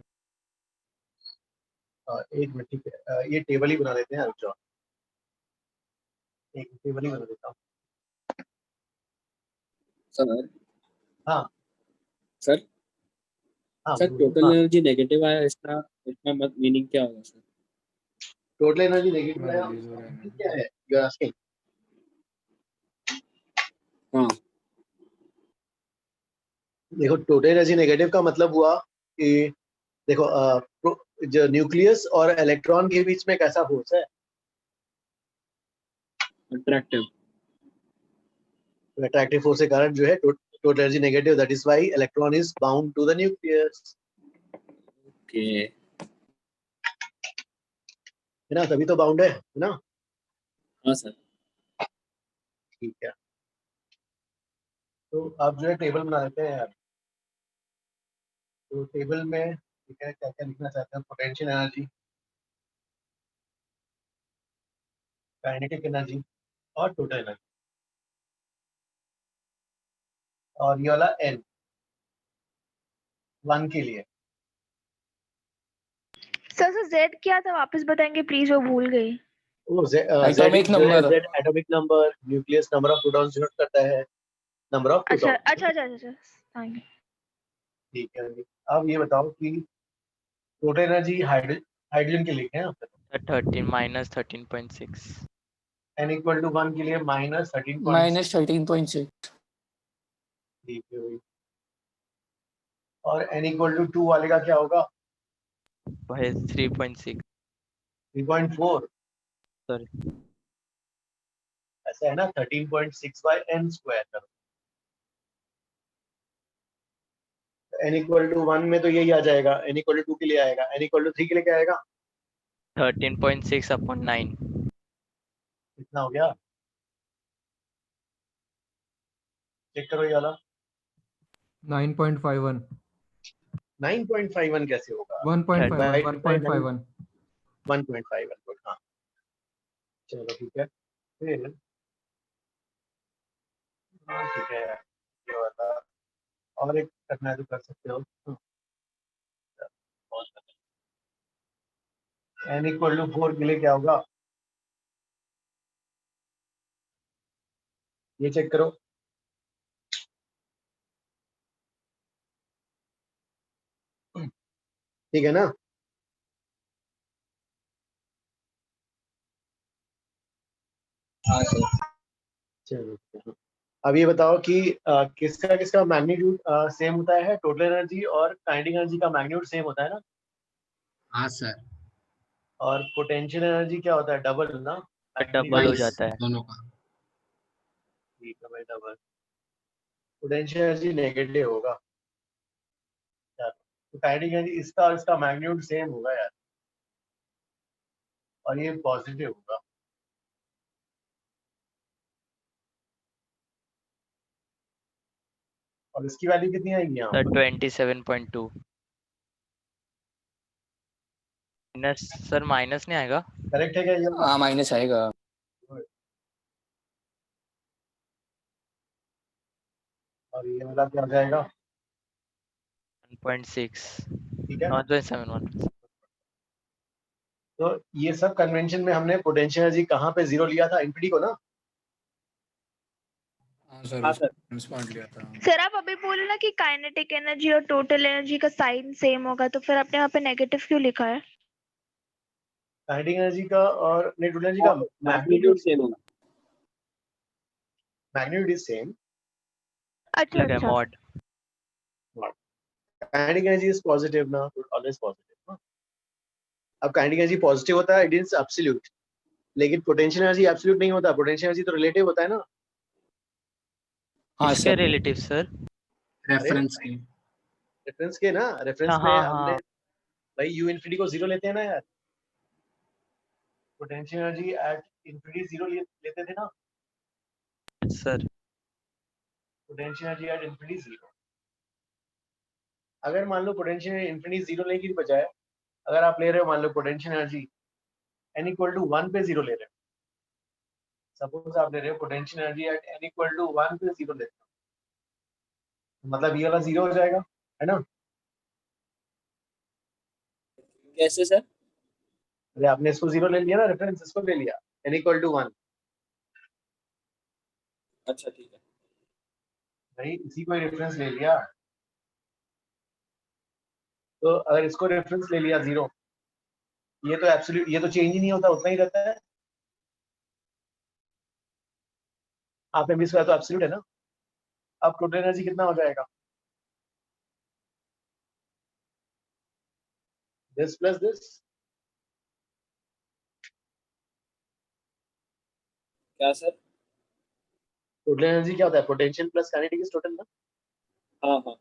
एक मिनट ठीक है, ये टेबल ही बना देते हैं, रुक जाओ एक टेबल ही बना देता हूँ। सर। हाँ सर हाँ सर टोटल हाँ एनर्जी नेगेटिव आया, इसका इसका मीनिंग क्या होगा सर? टोटल एनर्जी नेगेटिव मैं है, रिलीज हो रहा है क्या है यू आर आस्किंग? हाँ देखो टोटल एनर्जी नेगेटिव का मतलब हुआ कि देखो जो न्यूक्लियस और इलेक्ट्रॉन के बीच में कैसा फोर्स है, अट्रैक्टिव। अट्रैक्टिव फोर्स के कारण जो है total energy negative, that is why electron is bound to the nucleus. Okay है ना, तभी तो बाउंड है ना। हाँ सर ठीक है, तो आप जो है टेबल बना लेते हैं यार। तो टेबल में ठीक है, क्या क्या लिखना चाहते हैं? पोटेंशियल एनर्जी, काइनेटिक एनर्जी और टोटल एनर्जी, और ये वाला एन 1 के लिए। सर जेड क्या था वापस बताएंगे प्लीज, वो भूल गई। Atomic number, Z atomic number, nucleus number of protons denote करता है, नंबर ऑफ अच्छा प्रोटॉन्स। अच्छा अच्छा अच्छा थैंक यू। ठीक है, अब ये बताओ कि टोटल एनर्जी हाइड्रोजन के लिए है यहाँ पे 13 माइनस 13.6। n इक्वल टू 1 के लिए माइनस 13. -13.6 ठीक है भाई, और n इक्वल टू 2 वाले का क्या होगा? भाई 3.6 3.4। सॉरी ऐसा है ना, 13.6 बाय n स्क्वायर करो। n इक्वल टू 1 में तो यही आ जाएगा, n इक्वल टू 2 के लिए आएगा, n इक्वल टू 3 के लिए क्या आएगा? 13.6 अपॉन 9। कितना हो गया? चेक करो ये वाला। 9.51 9.51 कैसे होगा? 1.51 1.51 1.51 हाँ, चलो ठीक है। फिर ठीक है, ये वाला और एक करना है तो कर सकते हो। n इक्वल टू 4 के लिए क्या होगा? ये चेक करो। ठीक है ना? हाँ सर। चलो अब ये बताओ कि किसका किसका मैग्नीट्यूड सेम होता है? टोटल एनर्जी और काइनेटिक एनर्जी का मैग्नीट्यूड सेम होता है ना? हाँ सर और पोटेंशियल एनर्जी क्या होता है? डबल ना? डबल हो जाता है दोनों का। ठीक है भाई, डबल। पोटेंशियल एनर्जी नेगेटिव होगा यार, तो काइनेटिक एनर्जी इसका और इसका मैग्नीट्यूड सेम होगा यार, और ये पॉजिटिव होगा। और इसकी वैल्यू कितनी आएगी यहाँ सर पर? 27.2 माइनस। सर माइनस नहीं आएगा? करेक्ट है क्या ये? हाँ माइनस आएगा। और ये वाला क्या हो जाएगा? 1.6 ठीक है, 1.71। तो ये सब कन्वेंशन में हमने पोटेंशियल एनर्जी कहाँ पे जीरो लिया था? इन्फिनिटी को ना? हाँ सर, हाँ सर। रिस्पॉन्ड लिया था। सर आप अभी बोले ना कि काइनेटिक एनर्जी और टोटल एनर्जी का साइन सेम होगा, तो फिर आपने यहाँ पे नेगेटिव क्यों लिखा है? काइनेटिक एनर्जी का और टोटल एनर्जी का मैग्नीट्यूड सेम होगा। Magnitude is same. अच्छा लगा अच्छा mod. Kinetic energy is positive ना, ऑलवेज पॉजिटिव। अब काइनेटिक एनर्जी पॉजिटिव होता है, इट इज एब्सोल्यूट, लेकिन पोटेंशियल एनर्जी एब्सोल्यूट नहीं होता, पोटेंशियल एनर्जी तो रिलेटिव होता है ना। हाँ इसके सर रिलेटिव सर? रेफरेंस के। रेफरेंस के ना, रेफरेंस हाँ में हाँ हमने हाँ भाई यू इन्फिनिटी को जीरो लेते हैं ना यार, potential energy at infinity zero लेते थे ना, sir. Potential energy at infinity zero. अगर मान लो पोटेंशियल इन्फिनिटी जीरो लेने की बजाय अगर आप ले रहे हो, मान लो potential energy n equal to 1 पे जीरो ले रहे हो, सपोज आप ले रहे हो potential energy at n equal to 1 पे जीरो लेते हो, मतलब ये वाला जीरो हो जाएगा, है ना? कैसे सर? अरे आपने इसको जीरो ले लिया ना, रेफरेंस इसको ले लिया, n इक्वल टू 1। अच्छा ठीक है। भाई इसी को रेफरेंस ले लिया, तो अगर इसको रेफरेंस ले लिया जीरो, ये तो एब्सोल्यूट, ये तो चेंज ही नहीं होता, उतना ही रहता है। आप एम स्क्वायर तो एब्सोल्यूट है ना। अब टोटल एनर्जी कितना हो जाएगा? This plus this. क्या सर? टोटल एनर्जी क्या होता है? Potential plus kinetic is total ना। हाँ हाँ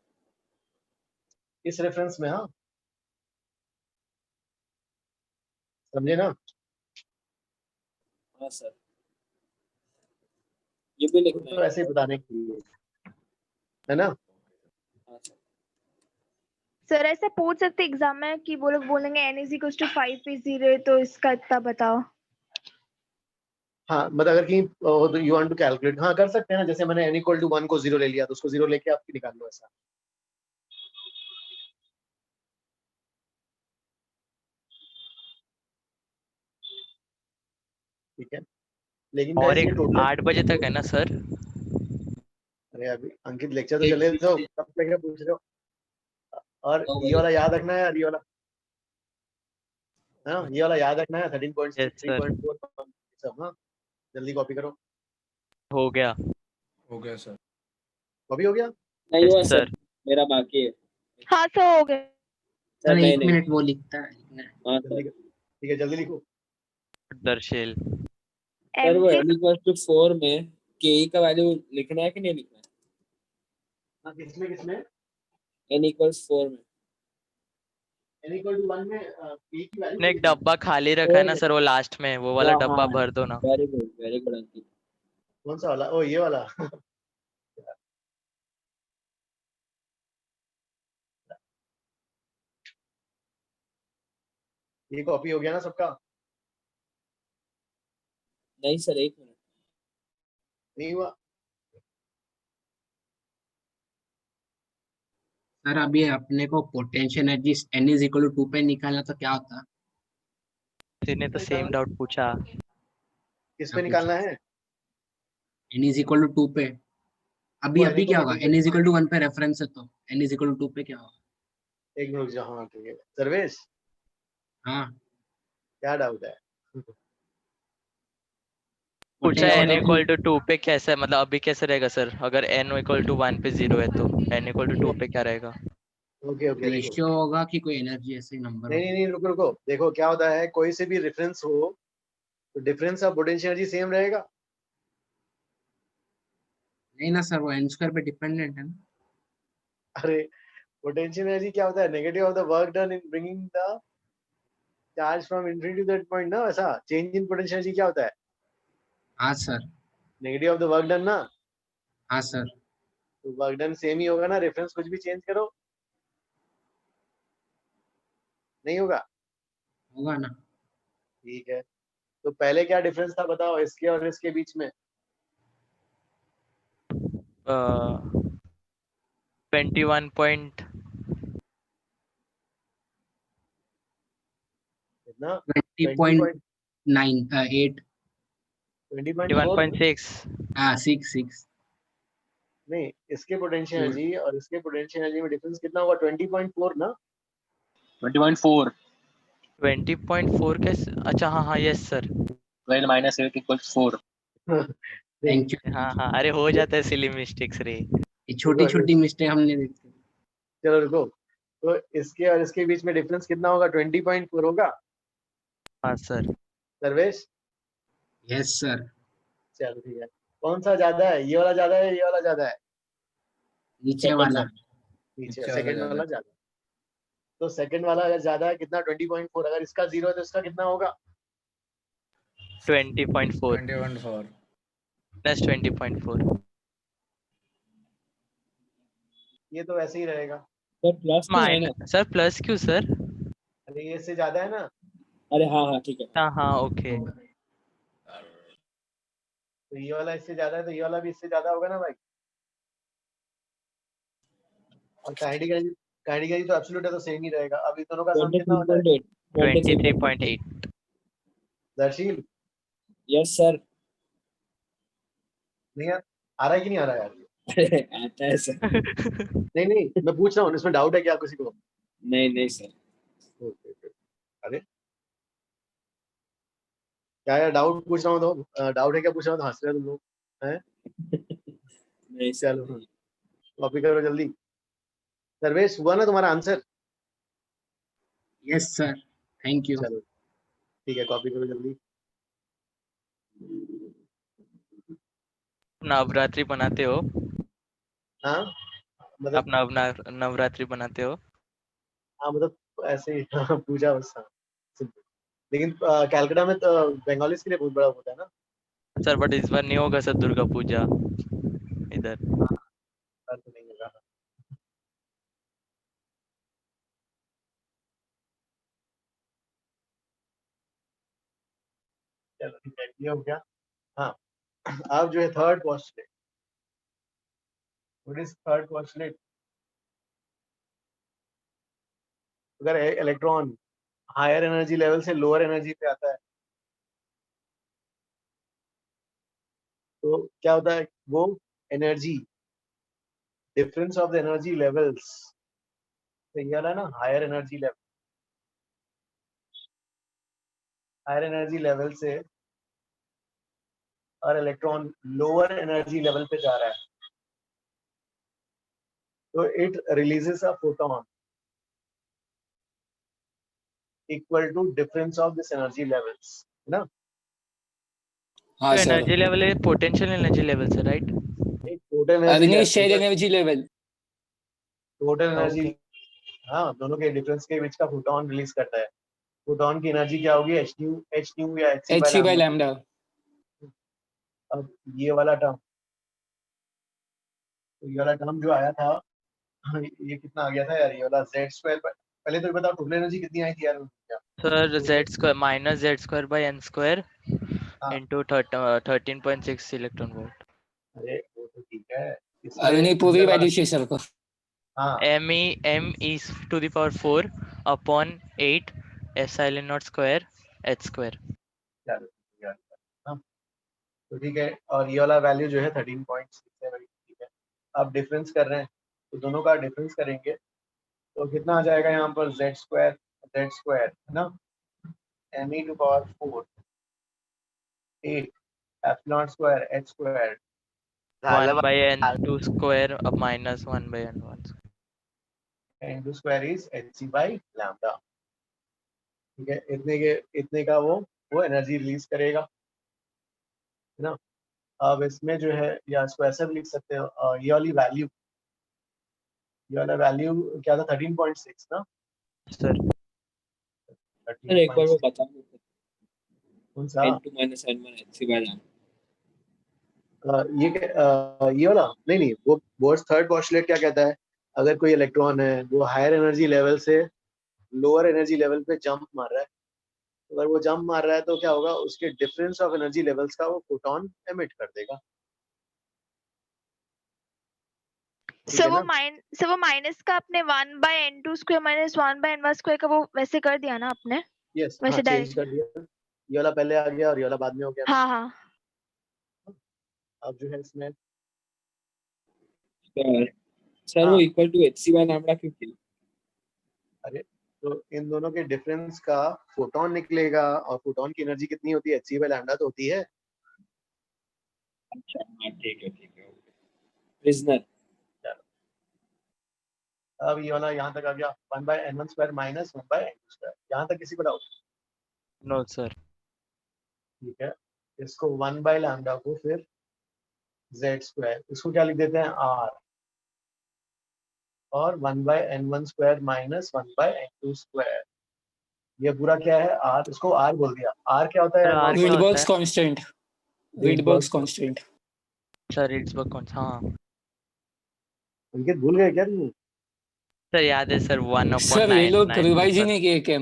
इस रेफरेंस में, हाँ समझे ना? हाँ सर, ये भी लिखना तो है। ऐसे ही बताने के लिए है ना। हाँ सर, सर ऐसा पूछ सकते एग्जाम में कि वो लोग बोलेंगे n is equals to 5 पे 0 तो इसका इतना बताओ। हाँ मतलब अगर कहीं यू वांट टू कैलकुलेट, हाँ कर सकते हैं ना, जैसे मैंने n इक्वल टू 1 को 0 ले लिया तो उसको 0 लेके आप निकाल लो ऐसा। ठीक है, लेकिन और guys, ये एक टोटल 8 बजे तक है ना सर? अरे अभी अंकित लेक्चर तो चले तो कब तक क्या पूछ रहे हो? और ये वाला याद रखना है यार, ये वाला है ना, ये वाला याद रखना है 13.6 यस सर, 3.4 सब। हाँ जल्दी कॉपी करो। हो गया। हो गया सर। कॉपी हो गया? नहीं हुआ यस सर, सर। मेरा बाकी है। हाँ सर हो गए। सर नहीं एक नहीं, मिनट, वो लिखता है। हाँ जल्दी सर। ठीक है, जल्दी लिखो। दर्शेल सर वो n इक्वल टू 4 में के का वैल्यू लिखना है कि नहीं लिखना हाँ किसमें किसमें? है? n इक्वल्स 4 में। n इक्वल टू 1 में p की वैल्यू ने एक डब्बा खाली रखा है ना सर, वो लास्ट में वो वाला डब्बा भर दो ना। वेरी गुड अंकित। कौन सा वाला? ओ ये वाला ये कॉपी हो गया ना सबका? नहीं सर, एक मिनट। नहीं हुआ? सर अभी अपने को potential energy n is equal to 2 पे निकालना तो क्या होता? ने तो सेम डाउट पूछा। किस पे निकालना है? n इज इक्वल टू 2 पे। अभी वो n अभी क्या इक्वल होगा? टू 2 n पे। इज इक्वल टू 1 पे रेफरेंस है तो n इज इक्वल टू 2 पे क्या होगा? एक मिनट रुक जाओ। हाँ ठीक है, सर्वेश हाँ क्या डाउट है? पूछा है n potential equal energy. To 2 पे कैसा है, मतलब अभी कैसे रहेगा सर? अगर n इक्वल टू 1 पे 0 है तो n इक्वल टू 2 पे क्या रहेगा? ओके ओके देखो, रेशियो होगा कि कोई एनर्जी ऐसे नंबर नहीं नहीं होगा? नहीं रुको रुको, देखो क्या होता है, कोई से भी रेफरेंस हो तो difference of potential energy same रहेगा। नहीं ना सर, वो n स्क्वायर पे डिपेंडेंट है ना। अरे पोटेंशियल एनर्जी क्या होता है? Negative of the work done in bringing the charge from infinity to that point ना। वैसा चेंज इन पोटेंशियल एनर्जी क्या होता है? हाँ sir. Negative of the work done ना। हाँ सर। तो वर्क डन सेम ही होगा ना, रेफरेंस कुछ भी चेंज करो नहीं होगा। होगा ना। ठीक है, तो पहले क्या डिफरेंस था बताओ इसके और इसके बीच में? 21 पॉइंट कितना? 20.9 8 20.4? 21.6 हाँ 6 नहीं, इसके पोटेंशियल एनर्जी और इसके पोटेंशियल एनर्जी में डिफरेंस कितना होगा? 20.4 ना। 20.4 20.4 कैसे? अच्छा हाँ हाँ yes sir. 12 minus 8 equals 4. Thank you. हाँ हाँ, अरे हो जाता है सिली मिस्टेक्स रे। ये छोटी छोटी मिस्टेक हमने देखी। चलो रुको, तो इसके और इसके बीच में डिफरेंस कितना होगा? 20.4 होगा। हाँ सर। Sarvesh yes sir. चलो ठीक है, कौन सा ज्यादा है? ये वाला ज्यादा है, ये वाला ज्यादा है? नीचे वाला। नीचे नीचे वाला सेकंड ज्यादा वाला है। ज्यादा। तो सेकंड वाला अगर ज्यादा है कितना? 20.4। अगर इसका 0 है तो इसका कितना होगा? 20.4 21.4 प्लस 20.4। ये तो वैसे ही रहेगा। सर प्लस तो है ना? सर प्लस क्यों सर? अरे ये इससे ज्यादा है ना। अरे हाँ हाँ ठीक है। हाँ हाँ ओके। तो ये वाला इससे ज्यादा है तो ये वाला भी इससे ज्यादा होगा ना भाई। और काइनेटिक एनर्जी तो एब्सोल्यूट है तो सेम ही रहेगा। अब इन दोनों का सम कितना होता है? 23.8 दर्शील यस सर। नहीं यार, आ रहा है कि नहीं आ रहा है यार? आता है सर। नहीं नहीं, मैं पूछ रहा हूँ, इसमें डाउट है क्या किसी को? नहीं सर। अरे क्या यार, डाउट पूछ रहा हूँ तो डाउट है क्या पूछ रहा हूँ तो हंस रहे हो तुम लोग हैं? नहीं सर। चलो कॉपी करो जल्दी। सर्वेश हुआ ना तुम्हारा answer? Yes sir, thank you. चलो ठीक है, कॉपी करो जल्दी। नवरात्रि बनाते हो? हाँ मतलब अपना नवरात्रि बनाते हो? हाँ मतलब ऐसे ही हाँ, पूजा बस हाँ simple। लेकिन कैलकाटा में तो बंगालीज के लिए बहुत बड़ा होता है ना। सर बट इस बार नहीं होगा सर दुर्गा पूजा इधर। तो नहीं होगा। चलो ठीक है, ये हो गया। हाँ अब जो है third postulate. What is third postulate? अगर इलेक्ट्रॉन हायर एनर्जी लेवल से लोअर एनर्जी पे आता है तो क्या होता है, वो energy difference of the energy levels, तो ये वाला ना higher energy level, higher energy level से और इलेक्ट्रॉन लोअर एनर्जी लेवल पे जा रहा है तो it releases a photon equal to difference of this energy levels, है ना। हाँ तो सर। एनर्जी लेवल है पोटेंशियल एनर्जी लेवल से, राइट? एक टोटल एनर्जी अग्नि शेयर energy level. Total energy, okay हाँ दोनों के डिफरेंस के बीच का फोटोन रिलीज करता है। फोटोन की एनर्जी क्या होगी, एच न्यू या H H C by lambda. Lambda. अब ये वाला टर्म, तो ये वाला टर्म जो आया था ये कितना आ गया था यार, ये वाला जेड स्क्वायर। पहले तो ये बताओ टोटल एनर्जी कितनी आई थी यार क्या? Sir Z square minus Z square by N square हाँ इंटू 13.6 इलेक्ट्रॉन वोल्ट। अरे वो तो ठीक है, अरे इसमें नहीं, पूरी अंदर वाला वैल्यू चाहिए सर को। हाँ m is to the power 4 upon 8 epsilon naught square h square। चलो यार, हाँ तो ठीक है। और ये वाला वैल्यू जो है 13.67, ठीक है। अब डिफरेंस कर रहे हैं तो दोनों का डिफरेंस करेंगे तो कितना आ जाएगा यहाँ पर, जेड स्क्वायर है ना, M E to power 4 8 epsilon square H square 1 by n2 square up minus 1 by n1 n2 square is H C by lambda, ठीक है। इतने का वो एनर्जी रिलीज करेगा, है ना। अब इसमें जो है या इसको ऐसा भी लिख सकते हो, ये वाली वैल्यू, ये वाला वैल्यू क्या था 13.6 ना सर। सर एक बार वो 13.6 बता दो। कौन सा? n2 minus n1 h by lambda। ये वाला नहीं वो बोर्ड्स थर्ड पोस्टुलेट क्या कहता है, अगर कोई इलेक्ट्रॉन है वो हायर एनर्जी लेवल से लोअर एनर्जी लेवल पे जंप मार रहा है, अगर वो जंप मार रहा है तो क्या होगा, उसके डिफरेंस ऑफ एनर्जी लेवल्स का वो फोटोन एमिट कर देगा, ठीक है ना। सो वो माइनस का आपने 1 by n2 square minus 1 by n1 square का वो वैसे कर दिया ना आपने? यस हाँ वैसे चेंज डायरेक्ट कर दिया, ये वाला पहले आ गया और ये वाला बाद में हो गया। हाँ हाँ। अब जो है इसमें सर हाँ वो equal to h c by lambda क्यों किया? अरे तो इन दोनों के डिफरेंस का फोटोन निकलेगा और फोटोन की एनर्जी कितनी होती है, एच सी बाई लैम्डा तो होती है। अच्छा हाँ ठीक है प्रिजनर। अब ये वाला यहाँ तक आ गया 1 by n1 square minus 1 by n2 square, यहाँ तक किसी को डाउट? No sir. ठीक है, इसको 1 by लैम्डा को फिर z स्क्वायर, इसको क्या लिख देते हैं r, और 1 by n1 square minus 1 by n2 square, ये पूरा क्या है r, इसको r बोल दिया। r क्या होता है सर यार? r क्या होता विडबर्ग्स है? कांस्टेंट। विडबर्ग्स कांस्टेंट। सर रिड्सबर्ग कौन हाँ उनके भूल गए क्या तुम? सर याद है सर 1 upon सर ये 9 लोग 9 रिवाइज ही नहीं किए क्या?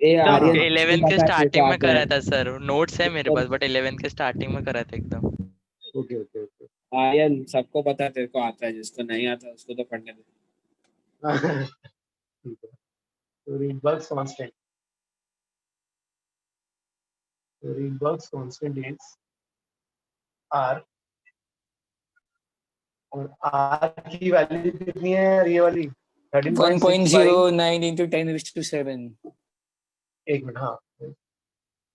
ए हाँ आर्यन 11th के बता स्टार्टिंग में देता करा है। था सर, नोट्स है मेरे पास बट 11th के स्टार्टिंग में करा था एकदम। ओके ओके ओके आर्यन सबको पता है, तेरे को आता है, जिसको नहीं आता उसको तो पढ़ने दे। ठीक है, तो रीडबर्ग्स कांस्टेंट, तो रीडबर्ग्स कांस्टेंट इज r, और r की वैल्यू कितनी है यार, ये वाली 13.6 बाई 1.09 into 10⁻⁷। एक मिनट, हाँ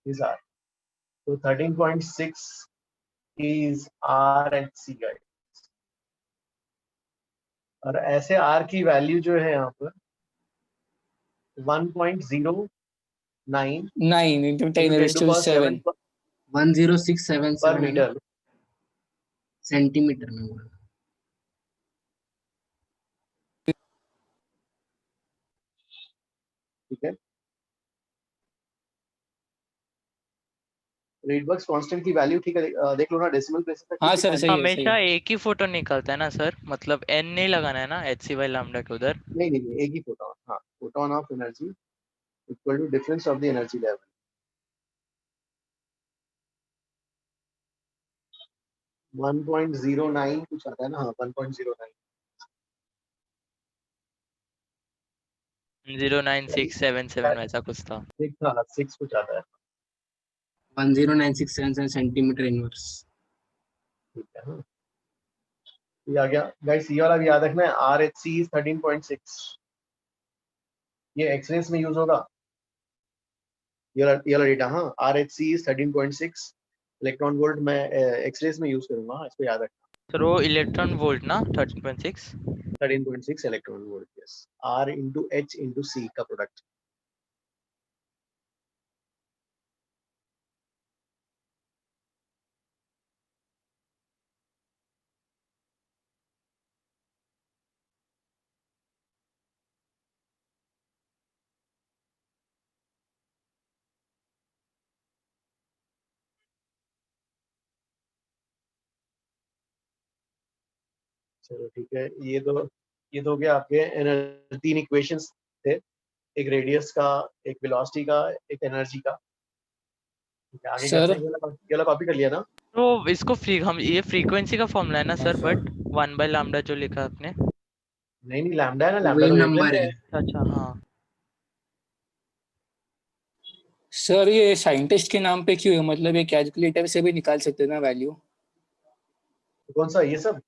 इज r, तो 13.6 is r H C guide, और ऐसे r की वैल्यू जो है यहाँ पर 1.09 9 into 10⁻⁷। 10677 पर है ना मीटर, सेंटीमीटर में बोल। ठीक है, रीडबर्ग्स कांस्टेंट की वैल्यू ठीक है, देख लो ना डेसिमल प्लेस तक। हाँ सर सही है सही हमेशा है। एक ही फोटो निकलता है ना सर, मतलब n नहीं लगाना है ना hc/λ के उधर। नहीं नहीं नहीं, एक ही फोटोन। हाँ, photon of energy equal to difference of the energy level. 1.09 कुछ आता है ना। हाँ, 1.09। 09677 वैसा कुछ था। 6 कुछ आता है। 10967 सेंटीमीटर इनवर्स। ठीक है, हाँ ये आ गया गाइस। ये वाला भी याद रखना है, RH is 13.6। ये एक्सरेज में यूज होगा ये वाला डेटा। हाँ, RH is 13.6 इलेक्ट्रॉन वोल्ट मैं एक्सरेज में यूज करूंगा। हाँ, इसको याद रखना। सर वो इलेक्ट्रॉन वोल्ट ना 13.6। 13.6 electron volt. Yes, R into H into C का प्रोडक्ट। चलो ठीक है, ये तो हो गया आपके 3 इक्वेशंस थे, एक रेडियस का, एक वेलोसिटी का, एक एनर्जी का। ठीक है, आगे सर करते हैं। ये वाला कॉपी कर लिया ना। तो इसको हम ये फ्रीक्वेंसी का फॉर्मूला है ना सर, बट 1/λ जो लिखा आपने। नहीं नहीं, लैम्डा है ना, लैम्डा वेव तो नंबर वेवलेंथ है। है। अच्छा हाँ। सर ये साइंटिस्ट के नाम पे क्यों है, मतलब ये कैलकुलेटर से भी निकाल सकते हैं ना वैल्यू? कौन सा ये सब?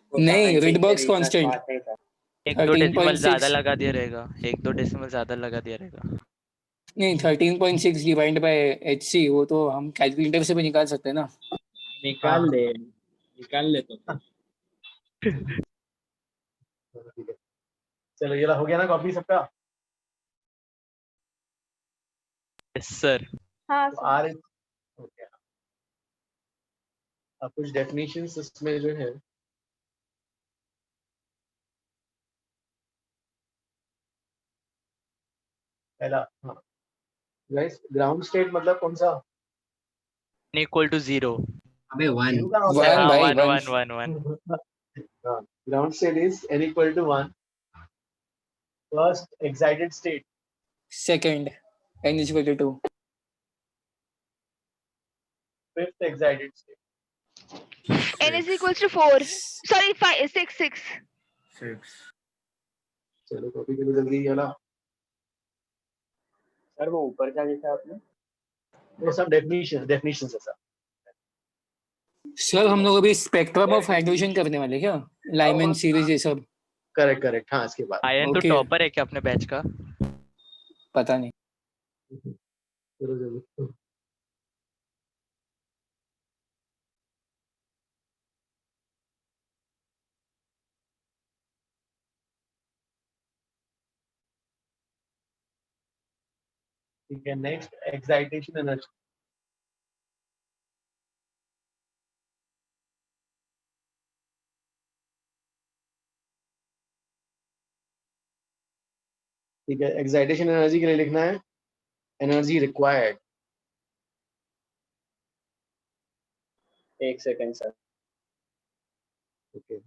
वो नहीं, scientist के रिडबर्ग्स लिए इतना कांस्टेंट smart नहीं था। 1-2 डेसिमल ज्यादा 13.6। लगा दिया रहेगा, 1-2 डेसिमल ज्यादा लगा दिया रहेगा। नहीं 13.6 डिवाइड बाय HC, वो तो हम कैलकुलेटर से भी निकाल सकते हैं ना। हाँ निकाल ले, निकाल ले तो फिर। चलो ठीक है। चलो ये वाला हो गया ना कॉपी सबका। Yes sir. हाँ तो सर। आर हो गया। अब कुछ डेफिनेशंस इसमें जो है, पहला, हाँ गाइस, ग्राउंड स्टेट मतलब कौन सा? Equal to 0। अबे 1। जीरो का होता वन हाँ भाई 1 वन। 1 1 1। है। Ground state is n equal to 1, first excited state, second n is equal to 2। Fifth excited state. n is equals to 4, sorry 5 6 6। 6। चलो कॉपी करो जल्दी ये वाला। सर वो ऊपर क्या लिखा आपने? वो सब डेफिनेशंस है सर। सर हम लोग अभी स्पेक्ट्रम ऑफ हाइड्रोजन करने वाले क्या, लाइमन सीरीज ये सब? करेक्ट करेक्ट, हाँ इसके बाद। आयन तो ओके। टॉपर है क्या अपने बैच का? पता नहीं। करो जल्दी। ठीक है, नेक्स्ट एक्साइटेशन एनर्जी। ठीक है, एक्साइटेशन एनर्जी के लिए लिखना है energy required. 1 second sir. Okay,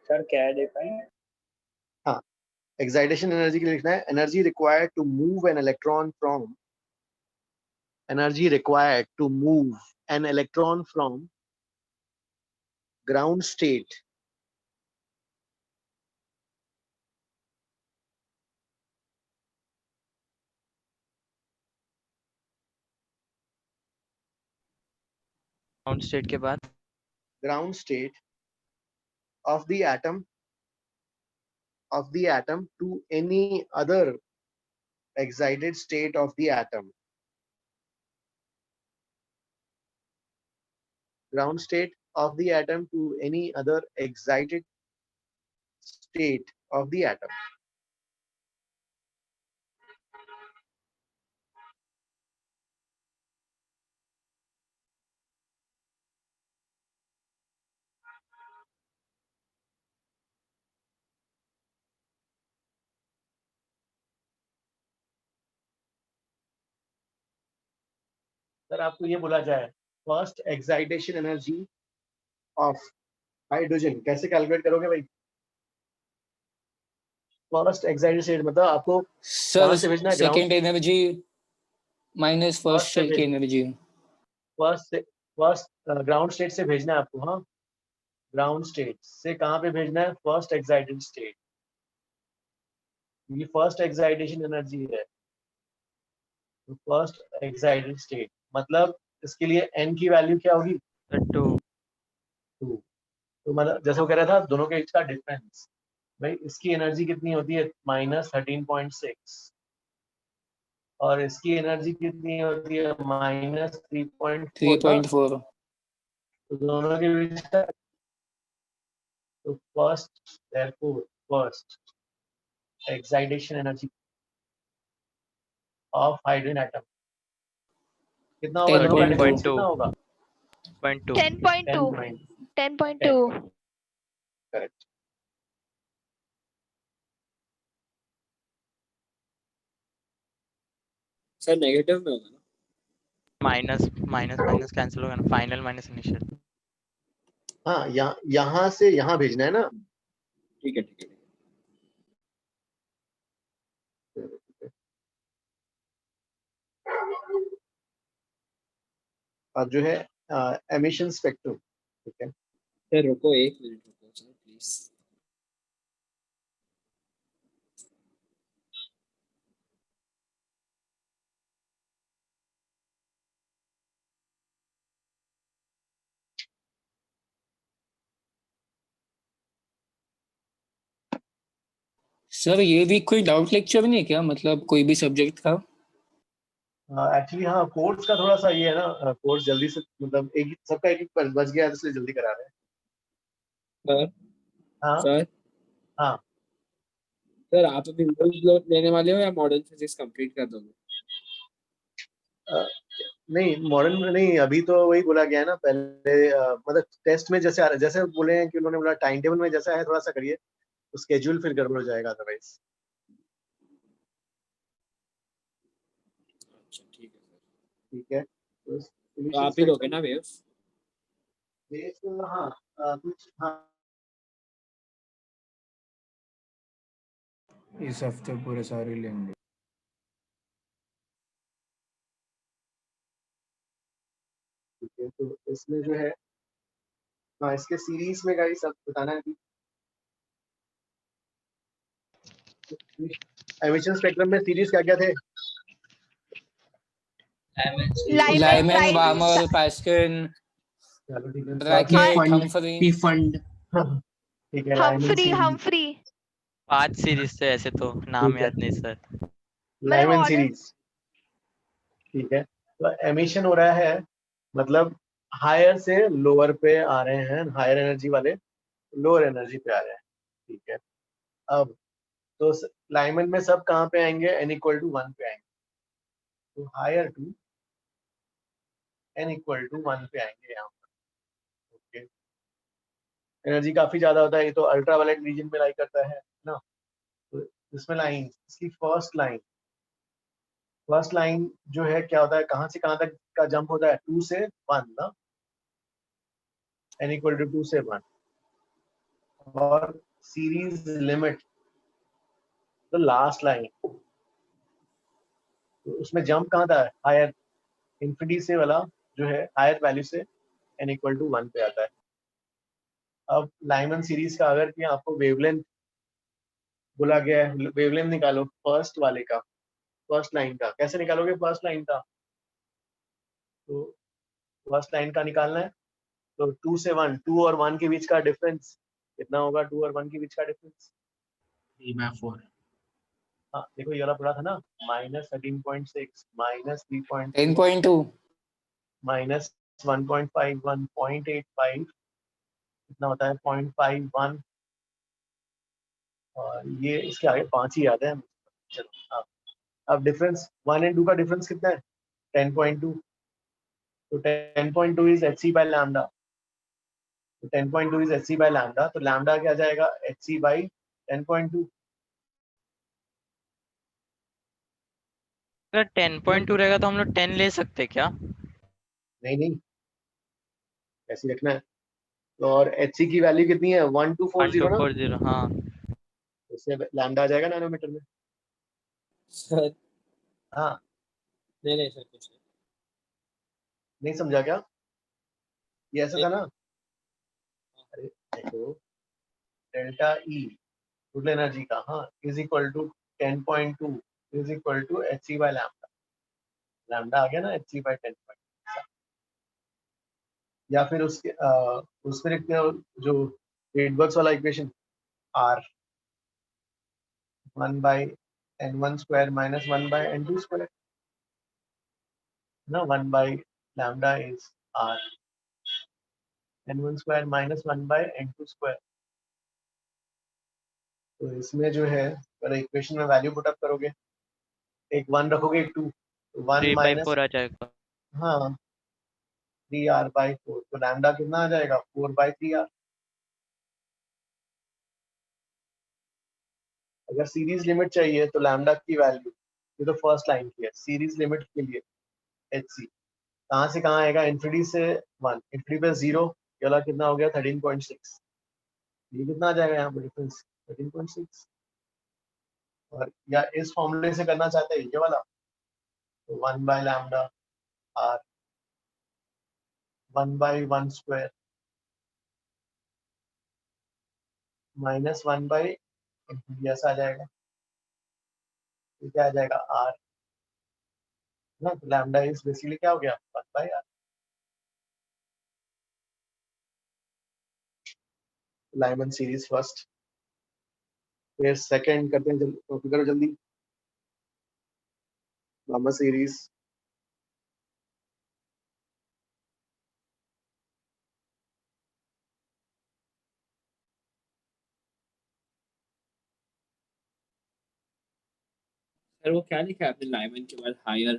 sir क्या है डिफाइन? हाँ, एक्साइटेशन एनर्जी के लिए लिखना है energy required to move an electron from, energy required to move an electron from ground state ground state के बाद of the atom of the atom to any other excited state of the atom. Ground state of the atom to any other excited state of the atom. Sir आपको ये बोला जाए first excitation energy of hydrogen कैसे calculate करोगे भाई? First excited state मतलब आपको sir कहां से भेजना है? Second energy minus first shell की एनर्जी। फर्स्ट ग्राउंड स्टेट से भेजना है आपको। हाँ, ग्राउंड स्टेट से कहां पे भेजना है? First excited state. ये फर्स्ट एक्साइटेशन एनर्जी है, फर्स्ट एक्साइटेड स्टेट मतलब इसके लिए n की वैल्यू क्या होगी? 2। तो मतलब जैसे वो कह रहा था दोनों के बीच का डिफरेंस, भाई इसकी एनर्जी कितनी होती है? -13.6 और इसकी एनर्जी कितनी होती है? -3.4। तो दोनों के बीच का तो first excitation energy of hydrogen atom कितना होगा? दोनों का डिफरेंस कितना होगा? 10.2। करेक्ट। सर नेगेटिव में होगा ना? माइनस माइनस कैंसिल होगा ना, फाइनल माइनस इनिशियल। हाँ, यहाँ से यहाँ भेजना है ना। ठीक है ठीक है। अब जो है एमिशन स्पेक्ट्रम, ठीक है सर रुको 1 मिनट रुको सर प्लीज। सर ये भी कोई डाउट लेक्चर नहीं है क्या, मतलब कोई भी सब्जेक्ट का? एक्चुअली हाँ, कोर्स का थोड़ा सा ये है ना, कोर्स जल्दी से मतलब एक सबका एक बच गया है इसलिए जल्दी करा रहे हैं। सर हाँ सर हाँ सर आप अभी लोड लेने वाले हो या मॉडर्न फिजिक्स कंप्लीट कर दोगे? नहीं मॉडर्न में नहीं, अभी तो वही बोला गया है ना पहले मतलब टेस्ट में जैसे जैसे बोले हैं कि उन्होंने बोला टाइम टेबल में जैसा है थोड़ा सा करिए, तो स्केड्यूल फिर गड़बड़ हो जाएगा अदरवाइज। अच्छा ठीक है सर। ठीक है तो आप ही दोगे ना वेव्स? हाँ कुछ हाँ इस हफ्ते पूरे सारे लेंगे। ठीक है, तो इसमें जो है हाँ इसके सीरीज में गाइस सब बताना है। एमिशन स्पेक्ट्रम में सीरीज क्या क्या थे? लाइमन, बार्मर, पास्कल, चलो ठीक है, ब्रैकेट, हम्फ्री, पीफंड। ठीक है हम्फ्री 5 सीरीज थे ऐसे तो, नाम याद नहीं सर। Lyman series. ठीक है, तो एमिशन हो रहा है मतलब हायर से लोअर पे आ रहे हैं, हायर एनर्जी वाले लोअर एनर्जी पे आ रहे हैं। ठीक है, अब तो लाइमन में सब कहाँ पे आएंगे? n = 1 पे आएंगे, तो हायर टू n = 1 पे आएंगे यहाँ पर। ओके, एनर्जी काफी ज्यादा होता है, ये तो अल्ट्रावायलेट रीजन में लाई करता है ना। तो इसमें लाइन, इसकी फर्स्ट लाइन जो है क्या होता है, कहाँ से कहाँ तक का जंप होता है? 2 से 1 ना, n = 2 से 1 और series limit the last line, तो उसमें जंप कहाँ था? हायर इंफिनिटी से वाला जो है हायर वैल्यू से n = 1 पे आता है। अब लाइमन सीरीज का अगर कि आपको वेवलेंथ बोला गया है, वेवलेंथ निकालो फर्स्ट वाले का, फर्स्ट लाइन का। कैसे निकालोगे फर्स्ट लाइन का? तो फर्स्ट लाइन का निकालना है तो 2 से 1, 2 और 1 के बीच का डिफरेंस कितना होगा? 2 और 1 के बीच का डिफरेंस 3/4 हाँ देखो ये वाला पड़ा था ना, -13.6 -3.2 10.2 -1.51 0.85 कितना होता है 0.51 और ये इसके आगे 5 ही याद है। चलो अब डिफरेंस 1 और 2 का डिफरेंस कितना है 10.2, तो 10.2 इज hc by lambda, तो 10.2 इज hc by lambda, तो lambda क्या जाएगा hc by 10.2। अगर 10.2 रहेगा तो हम लोग 10 ले सकते हैं क्या? नहीं ऐसे रखना है। तो और hc की वैल्यू कितनी है 1240 ना, 1240 हाँ। इससे लैम्डा आ जाएगा नैनोमीटर में। सर हाँ नहीं सर कुछ नहीं समझा क्या, ये ऐसा था नहीं। ना, अरे देखो डेल्टा ई टोटल एनर्जी का हाँ is equal to 10.2 is equal to hc by lambda, lambda आ गया ना hc by 10.2। या फिर उसमें लिखते हो जो रेडबर्ग्स वाला equation r 1 by n1 square minus 1 by n2 square, ना 1 by lambda is r n1 square minus 1 by n2 square। तो इसमें जो है अगर इक्वेशन में वैल्यू पुट अप करोगे, एक 1 रखोगे एक 2, 1 माइनस 3/4 आ जाएगा। हाँ 3r/4, तो लैम्डा कितना आ जाएगा 4/3r। अगर सीरीज लिमिट चाहिए तो लैम्डा की वैल्यू, ये तो फर्स्ट लाइन की है, सीरीज लिमिट के लिए hc कहाँ से कहाँ आएगा, इन्फिनिटी से 1, इन्फिनिटी पे 0, ये वाला कितना हो गया 13.6, ये कितना आ जाएगा यहाँ पे डिफरेंस 13.6। और या इस फॉर्मूले से करना चाहते हैं ये वाला, तो 1 by lambda r 1 by 1 square minus 1 by ऐसा आ जाएगा, ये क्या आ जाएगा r ना, तो लैम्डा इज बेसिकली क्या हो गया 1 by r। Lyman series first, फिर सेकंड करते हैं, कॉपी करो जल्दी लाइमन सीरीज। सर वो क्या लिखा है आपने लाइमन के बाद हायर?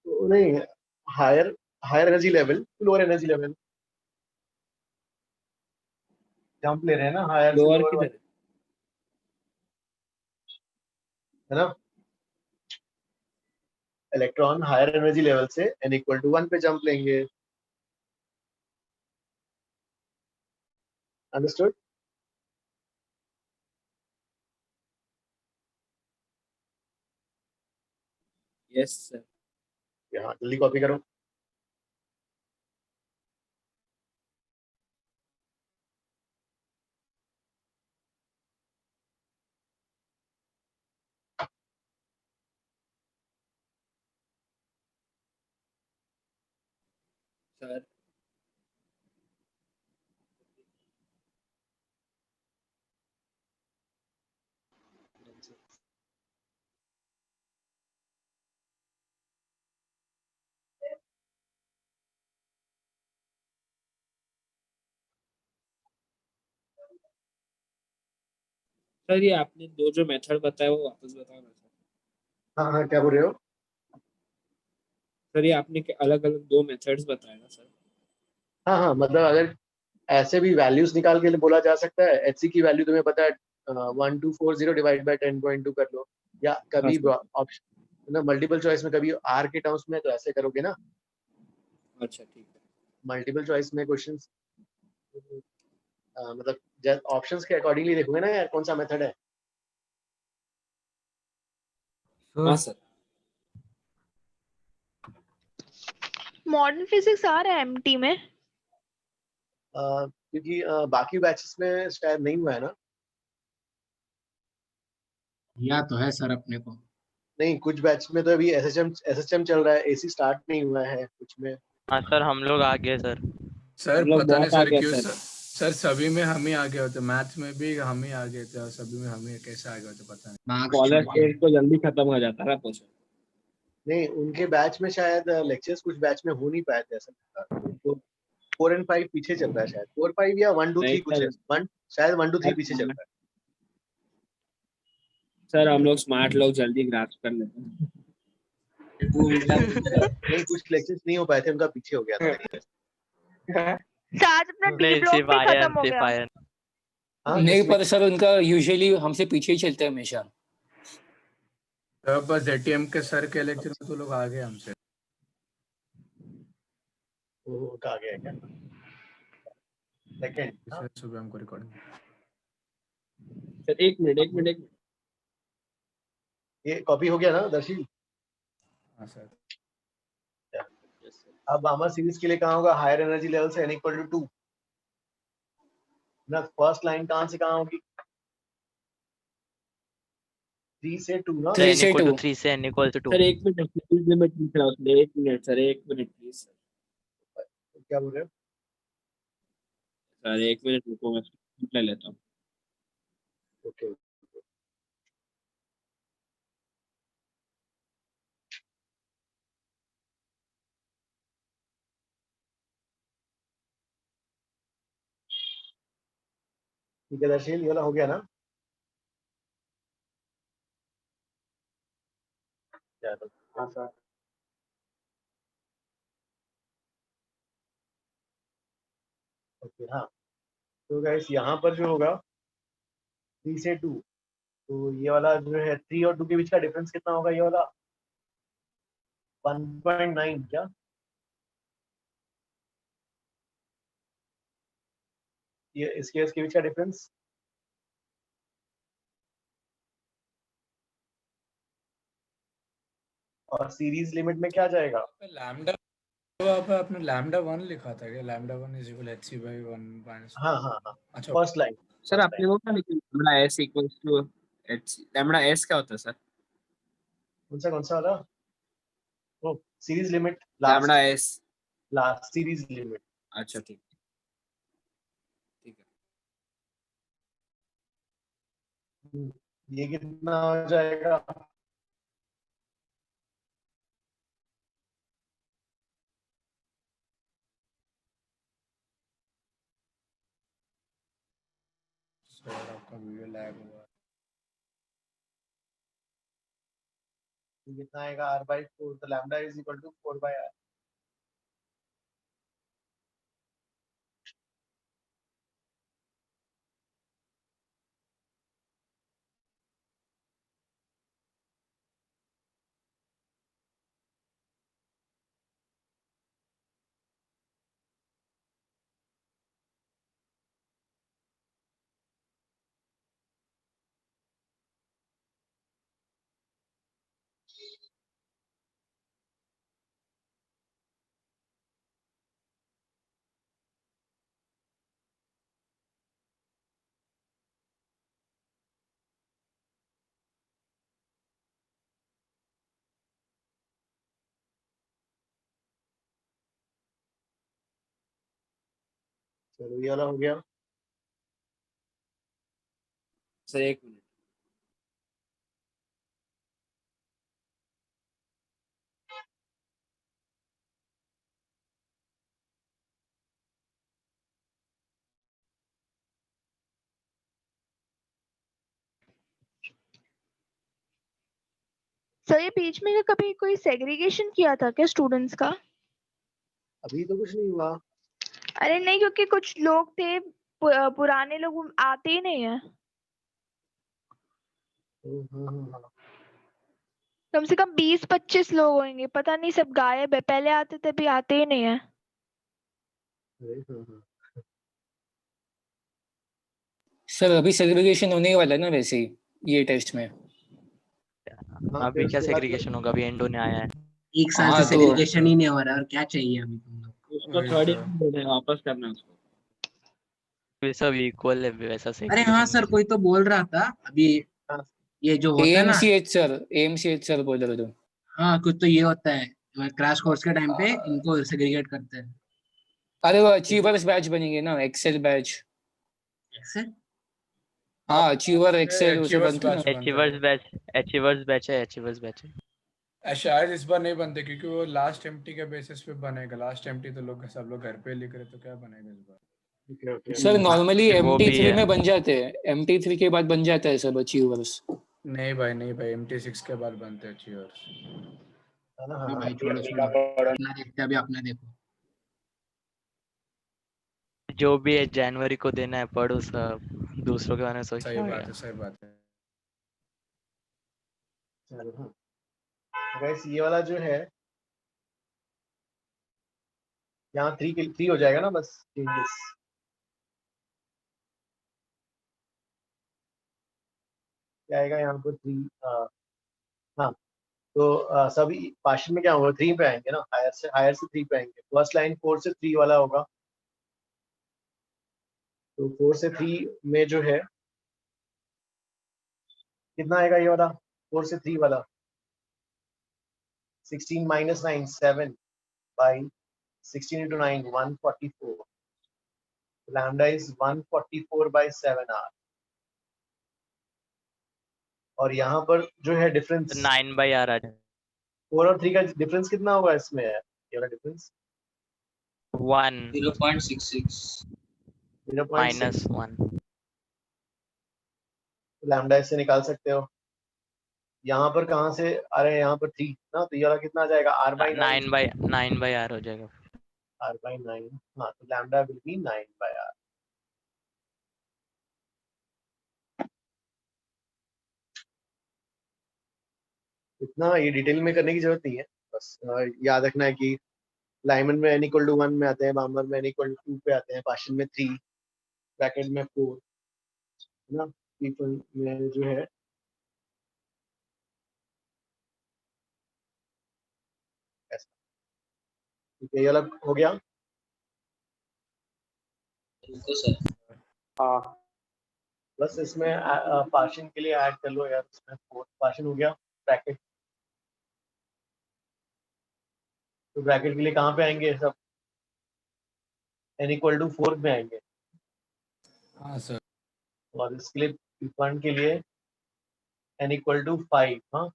तो नहीं higher energy level lower energy level, jump ले रहे हैं ना हायर से लोअर लोअर किधर है? है ना, इलेक्ट्रॉन हायर एनर्जी लेवल से n इक्वल टू 1 पे जंप लेंगे। अंडरस्टूड? Yes sir. यहाँ जल्दी कॉपी करो। सर सर ये आपने दो जो मेथड बताया वो वापस बताओ ना सर। हाँ क्या बोल रहे हो? सर ये आपने अलग अलग दो मेथड्स बताए ना सर। हाँ मतलब अगर ऐसे भी वैल्यूज निकाल के बोला जा सकता है, एचसी की वैल्यू तुम्हें पता है 1240 डिवाइड बाय 10.2 कर लो, या कभी ऑप्शन ना मल्टीपल चॉइस में कभी आर के टर्म्स में तो ऐसे करोगे ना। अच्छा ठीक है। मल्टीपल चॉइस में क्वेश्चंस मतलब ऑप्शंस के अकॉर्डिंगली देखोगे ना यार कौन सा मेथड है। हाँ सर। मॉडर्न फिजिक्स आ रहा है एमटी में? क्योंकि बाकी बैचेस में शायद नहीं हुआ है ना। या तो है सर अपने को। नहीं कुछ बैच में तो अभी एसएचएम चल रहा है, एसी स्टार्ट नहीं हुआ है कुछ में। हाँ सर हम लोग आ गए सर। सर हम लोग पता नहीं बहुत आ सर गए क्यों सर। सर सर सभी में हम ही आगे होते, मैथ्स में भी हम ही आगे थे और सभी में हम ही कैसे आगे होते पता नहीं। मार्क्स कॉलेज स्टेज तो जल्दी खत्म हो जाता है ना कुछ। नहीं, उनके बैच में शायद लेक्चर्स कुछ बैच में हो नहीं पाए थे, ऐसा लगता है। तो 4 और 5 पीछे चल रहा है शायद, 4 5 या 1 2 नहीं 3 कुछ है, सर, 1 शायद 1 2 3 पीछे चल रहा है। सर हम लोग स्मार्ट लोग जल्दी ग्रास्प कर लेते हैं। वो उल्टा नहीं, कुछ लेक्चर्स नहीं हो पाए थे, उनका पीछे हो गया था। आज अपना डी नहीं, ब्लॉक सिर्फ भी आयन, खत्म हो सिर्फ गया। आयन। हाँ, नहीं किसमें? पर सर उनका यूजुअली हमसे पीछे ही चलते हैं हमेशा। तो बस एटीएम के सर के लेक्चर में तो लोग आगे हमसे। वो कहा गया क्या? सेकंड। सर सुबह हमको रिकॉर्डिंग। सर एक मिनट ये कॉपी हो गया ना दर्शी? हाँ सर। अब आमा सीरीज के लिए कहाँ होगा? हायर एनर्जी लेवल से n इक्वल टू 2 ना। फर्स्ट लाइन कहाँ से कहाँ होगी? 3 से 2 ना। 3 n से equal to 2 3 से n equal to 2। सर एक मिनट प्लीज लिमिट लिख रहा हूँ उसमें, एक मिनट सर, एक मिनट प्लीज सर। क्या बोल रहे हो? सर एक मिनट रुको, मैं ले लेता हूँ। ओके। ठीक है दर्शी, ये वाला हो गया ना? हाँ सर। ओके हाँ, तो गाइस यहाँ पर जो होगा 3 से 2, तो ये वाला जो है 3 और 2 के बीच का डिफरेंस कितना होगा? ये वाला 1.9 क्या? ये इसके बीच का डिफरेंस और सीरीज लिमिट में क्या जाएगा? लैम्डा, तो आपने लैम्डा 1 लिखा था क्या? Lambda 1 is equal hc by 1 minus। हाँ हाँ हाँ, अच्छा फर्स्ट लाइन। सर आपने वो क्या लिखा, lambda s equals to h। Lambda s क्या होता है सर? कौन सा वाला? Oh series limit, lambda s। Last series limit. अच्छा ठीक है। ये कितना हो जाएगा? सर आपका वीडियो लैग हुआ। ये कितना आएगा? r/4, तो lambda is equal to 4/r। चलो ये वाला हो गया। सर एक मिनट। सर ये बीच में कभी कोई सेग्रीगेशन किया था क्या स्टूडेंट्स का? अभी तो कुछ नहीं हुआ। अरे नहीं, क्योंकि कुछ लोग थे पुराने लोग आते ही नहीं है। कम से कम 20-25 लोग होंगे, पता नहीं सब गायब है। पहले आते थे, अभी आते ही नहीं है। सर अभी सेग्रीगेशन होने वाला है ना वैसे ही ये टेस्ट में। अभी क्या सेग्रीगेशन होगा? अभी एंडो ने आया है। एक साल से सेग्रीगेशन ही नहीं हो रहा है, और क्या चाहिए हमें तुम लोग? उसको थर्ड ईयर वापस करना है उसको। वे सब इक्वल है वैसा अरे सेग्रीगेशन। हाँ सर, कोई तो बोल रहा था अभी, ये जो होता है ना एएमसीएच सर बोल रहे थे। हाँ कुछ तो ये होता है, क्रैश कोर्स के टाइम पे इनको सेग्रीगेट करते हैं। अरे वो अचीवर्स बैच बनेंगे ना, एक्सेल बैच। एक्सेल हाँ अचीवर एक्सेल उसे Achievers बनते ना। batch बनता है अचीवर्स बैच है। शायद इस बार नहीं बनते क्योंकि वो लास्ट एमटी के बेसिस पे बनेगा। लास्ट एमटी तो लोग सब लोग घर पे लिख रहे, तो क्या बनेगा इस बार। सर नॉर्मली वो भी MT3 है। में बन जाते हैं, MT3 के बाद बन जाता है सब अचीवर्स। नहीं भाई MT6 के बाद बनते हैं अचीवर्स। हाँ भाई छोड़ो लिखा छोड़ो, पढ़ो। अपना देखते हैं, अभी अपना देखो। जो भी है जनवरी को देना है, पढ़ो सब, दूसरों के बारे में सोच सही बात है, सही बात है। चलो हाँ गाइस, ये वाला जो है यहाँ 3 हो जाएगा ना बस चेंजेस। क्या आएगा यहाँ पर 3। हाँ तो सभी पार्शियल में क्या होगा, 3 पे आएंगे ना, हायर से 3 पे आएंगे। फर्स्ट लाइन 4 से 3 वाला होगा, तो 4 से 3 में जो है कितना आएगा ये वाला 4 से 3 वाला, 16 minus 9 7 by 16 into 9 144, lambda is 144 by 7r। और यहाँ पर जो है डिफरेंस 9/r आ जाए 4 और 3 का डिफरेंस कितना होगा इसमें, ये वाला डिफरेंस 1 0.66 माइनस 1। लैम्डा इससे निकाल सकते हो। यहाँ पर कहाँ से आ रहे हैं, यहाँ पर 3 ना, तो ये वाला कितना आ जाएगा r by 9 9/r हो जाएगा। r by 9। हाँ तो लैम्डा विल बी 9/r। इतना ये डिटेल में करने की जरूरत नहीं है, बस याद रखना है कि लाइमन में n = 1 में आते हैं, बामर में n = 2 पे आते हैं, पार्शियल में 3, ब्रैकेट में 4 है ना, पीपल में जो है ऐसा। ठीक है, ये अलग हो गया। तो सर हाँ बस इसमें पार्शियल के लिए ऐड कर लो यार, इसमें 4 पार्शियल हो गया ब्रैकेट। तो ब्रैकेट के लिए कहाँ पे आएंगे सब, n = 4 में आएंगे। हाँ सर। और इसके लिए फंड के लिए n = 5। हाँ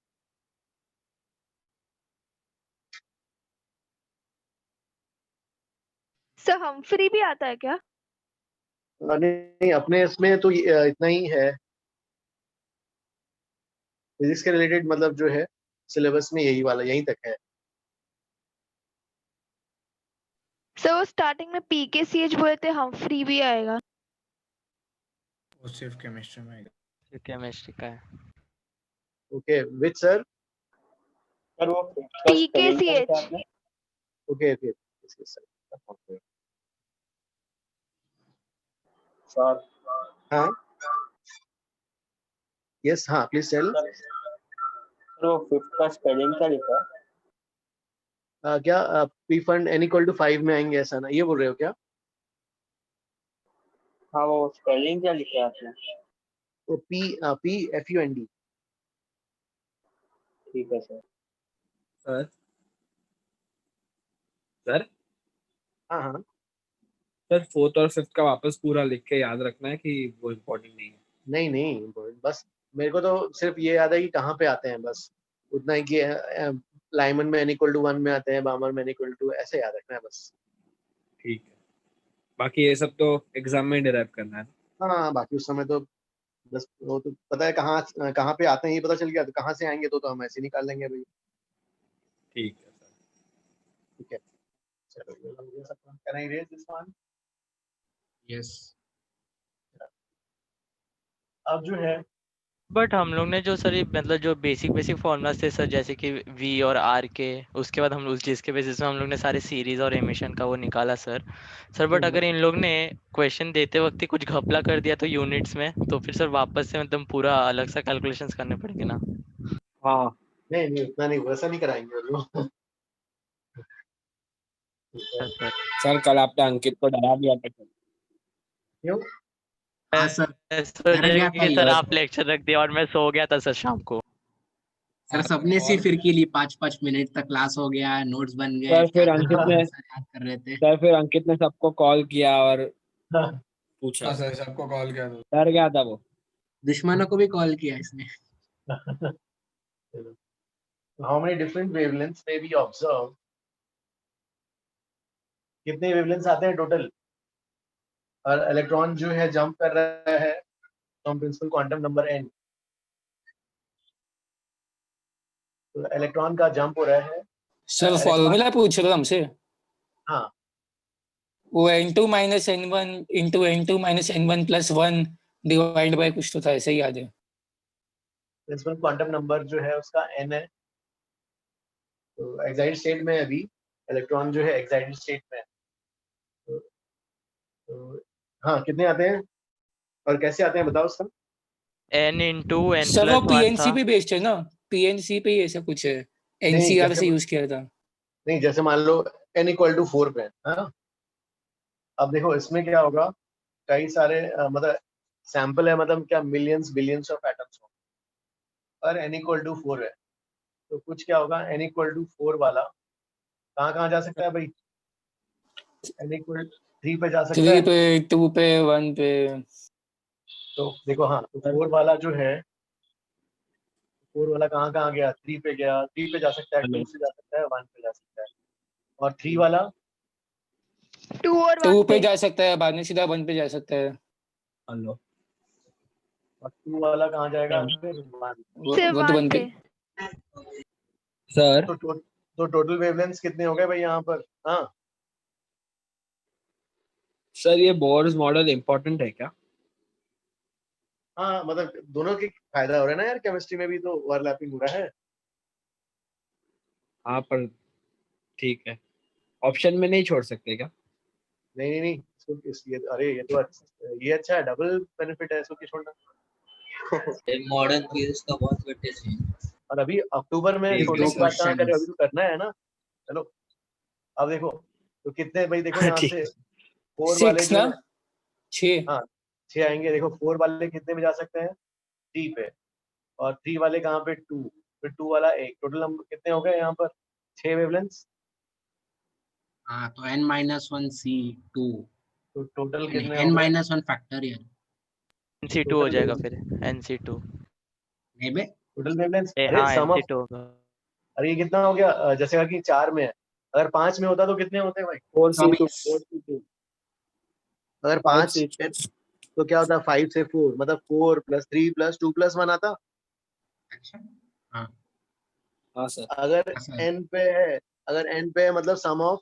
सर हमफ्री भी आता है क्या? नहीं अपने इसमें तो इतना ही है, फिजिक्स के रिलेटेड मतलब जो है सिलेबस में यही वाला यहीं तक है। सर वो स्टार्टिंग में PKCH बोले थे, हमफ्री भी आएगा। वो सिर्फ केमिस्ट्री में आएगा। केमिस्ट्री का है। Okay which sir? सर वो उसका spelling क्या लिखा PKCH। आपने? ओके सर हाँ यस हाँ प्लीज टेल। सर वो 5th का स्पेलिंग क्या लिखा है? क्या पी फंड n = 5 में आएंगे ऐसा ना, ये बोल रहे हो क्या? हाँ वो स्पेलिंग क्या लिखा है आपने? तो PFUND। ठीक है सर। सर सर हाँ हाँ सर 4th और 5th का वापस पूरा लिख के याद रखना है कि वो इम्पोर्टेंट नहीं है। नहीं बस मेरे को तो सिर्फ ये याद है कि कहाँ पे आते हैं, बस उतना ही कि लाइमन में n = 1 में आते हैं, बामर में n = 2, ऐसे याद रखना है बस। ठीक है, बाकी ये सब तो एग्जाम में डिराइव करना है। हाँ बाकी उस समय तो बस वो तो पता है कहाँ पे आते हैं, ये पता चल गया, तो कहाँ से आएंगे तो हम ऐसे निकाल लेंगे भाई। ठीक है सर। ठीक है चलो ये हो गया सब। Can I raise this one? Yes अब जो है बट हम लोग ने जो सर ये मतलब जो बेसिक फॉर्मूलाज थे सर, जैसे कि V और R के, उसके बाद हम उस जिसके बेसिस में हम लोग ने सारे सीरीज और एमिशन का वो निकाला सर बट अगर इन लोग ने क्वेश्चन देते वक्त ही कुछ घपला कर दिया तो यूनिट्स में, तो फिर सर वापस से मतलब पूरा अलग सा कैलकुलेशंस करने पड़ेंगे ना। हाँ नहीं उतना नहीं, वैसा नहीं कराएंगे वो लोग। सर कल आपने अंकित को डरा दिया था। क्यों? हाँ सर सर डर गया था सर ये। आप लेक्चर रख दिया और मैं सो गया था सर शाम को। सर सबने सी फिर की ली 5-5 मिनट तक, क्लास हो गया, नोट्स बन गए, सर फिर क्या अंकित करना ने है, सर याद कर रहे थे। सर फिर अंकित ने सबको कॉल किया और पूछा। हाँ सर सबको कॉल किया था। डर गया था वो। दुश्मनों को भी कॉल किया इसने। How many different wavelengths may be observed? कितने वेवलेंथ्स आते हैं टोटल? और इलेक्ट्रॉन जो है जंप कर रहा है from principal quantum number n, तो इलेक्ट्रॉन का जंप हो रहा है। सर फॉर्मूला पूछ रहे हो हमसे? हाँ वो n2 minus n1 into n2 minus n1 plus 1 divide by कुछ तो था, ऐसे ही याद है। प्रिंसिपल क्वांटम नंबर जो है उसका n है, तो एक्साइटेड स्टेट में अभी इलेक्ट्रॉन जो है एक्साइटेड स्टेट में है। तो हाँ कितने आते हैं और कैसे आते हैं बताओ उसका? n इंटू n सर वो प्लस 1 पीएनसी था। पे बेस्ड है ना, पीएनसी पे ही ऐसा कुछ है, नहीं, एनसीआर जैसे से यूज किया था। नहीं, जैसे मान लो n इक्वल टू 4 पे है ना, अब देखो इसमें क्या होगा, कई सारे मतलब सैंपल है, मतलब क्या मिलियंस बिलियंस ऑफ एटम्स हो, और n इक्वल टू 4 है, तो कुछ क्या होगा, n इक्वल टू 4 वाला कहाँ कहाँ जा सकता है भाई? n इक्वल 3 पे जा सकता 3 है। पे, 2 पे, 1 पे। तो देखो हाँ, तो 4 वाला जो है, 4 वाला कहाँ कहाँ गया? 3 पे गया, 3 पे जा सकता है, 2 से जा सकता है, 1 पे जा सकता है, और 3 वाला 2 और 2 1 पे पे। जा सकता है, बाद में सीधा 1 पे जा सकता है। हेलो और 2 वाला कहाँ जाएगा फिर? 1। सिर्फ वो तो 1 1 पे। पे। सर तो टोटल वेवलेंथ्स कितने हो गए भाई यहाँ पर? हाँ सर ये बोर्स मॉडल इम्पोर्टेंट है क्या? हाँ, मतलब दोनों की फायदा हो रहा है ना यार, केमिस्ट्री में भी तो ओवरलैपिंग हो रहा है। हाँ पर ठीक है, ऑप्शन में नहीं छोड़ सकते क्या? नहीं नहीं नहीं, इसको इसलिए, अरे ये तो ये अच्छा है, डबल बेनिफिट है इसको क्यों छोड़ना। मॉडर्न फिजिक्स का बहुत वेटेज है। और अभी अक्टूबर में ठीक छोड़ने है की बात कहाँ करें, अभी क्वेश्चंस तो करना है ना। चलो अब देखो, तो कितने भाई, देखो यहाँ ठीक से 4 वाले 6 जो ना, है, 6। हाँ 6 आएंगे। देखो 4 वाले कितने में जा सकते हैं? 3 पे, और 3 वाले कहाँ पे? 2, फिर 2 वाला 1, टोटल नंबर कितने हो गए यहाँ पर? 6 वेवलेंथ्स। हाँ, तो n-1 C2 तो टोटल कितने हो गए? n-1 factorial. nc2 हो टोटल जाएगा वेवलेंथ्स, फिर n c2। नहीं बे, टोटल वेवलेंथ्स, अरे हाँ सम ऑफ, nc2 होगा। अरे ये कितना हो गया? जैसे कि 4 में है, अगर 5 में होता तो कितने होते हैं भाई? 4c2 24। अगर 5 5c2। तो क्या होता? 5 से 4 मतलब 4 प्लस 3 प्लस 2 प्लस 1 आता। अच्छा, हाँ हाँ सर। अगर हाँ सर, n पे है, अगर n पे है मतलब sum of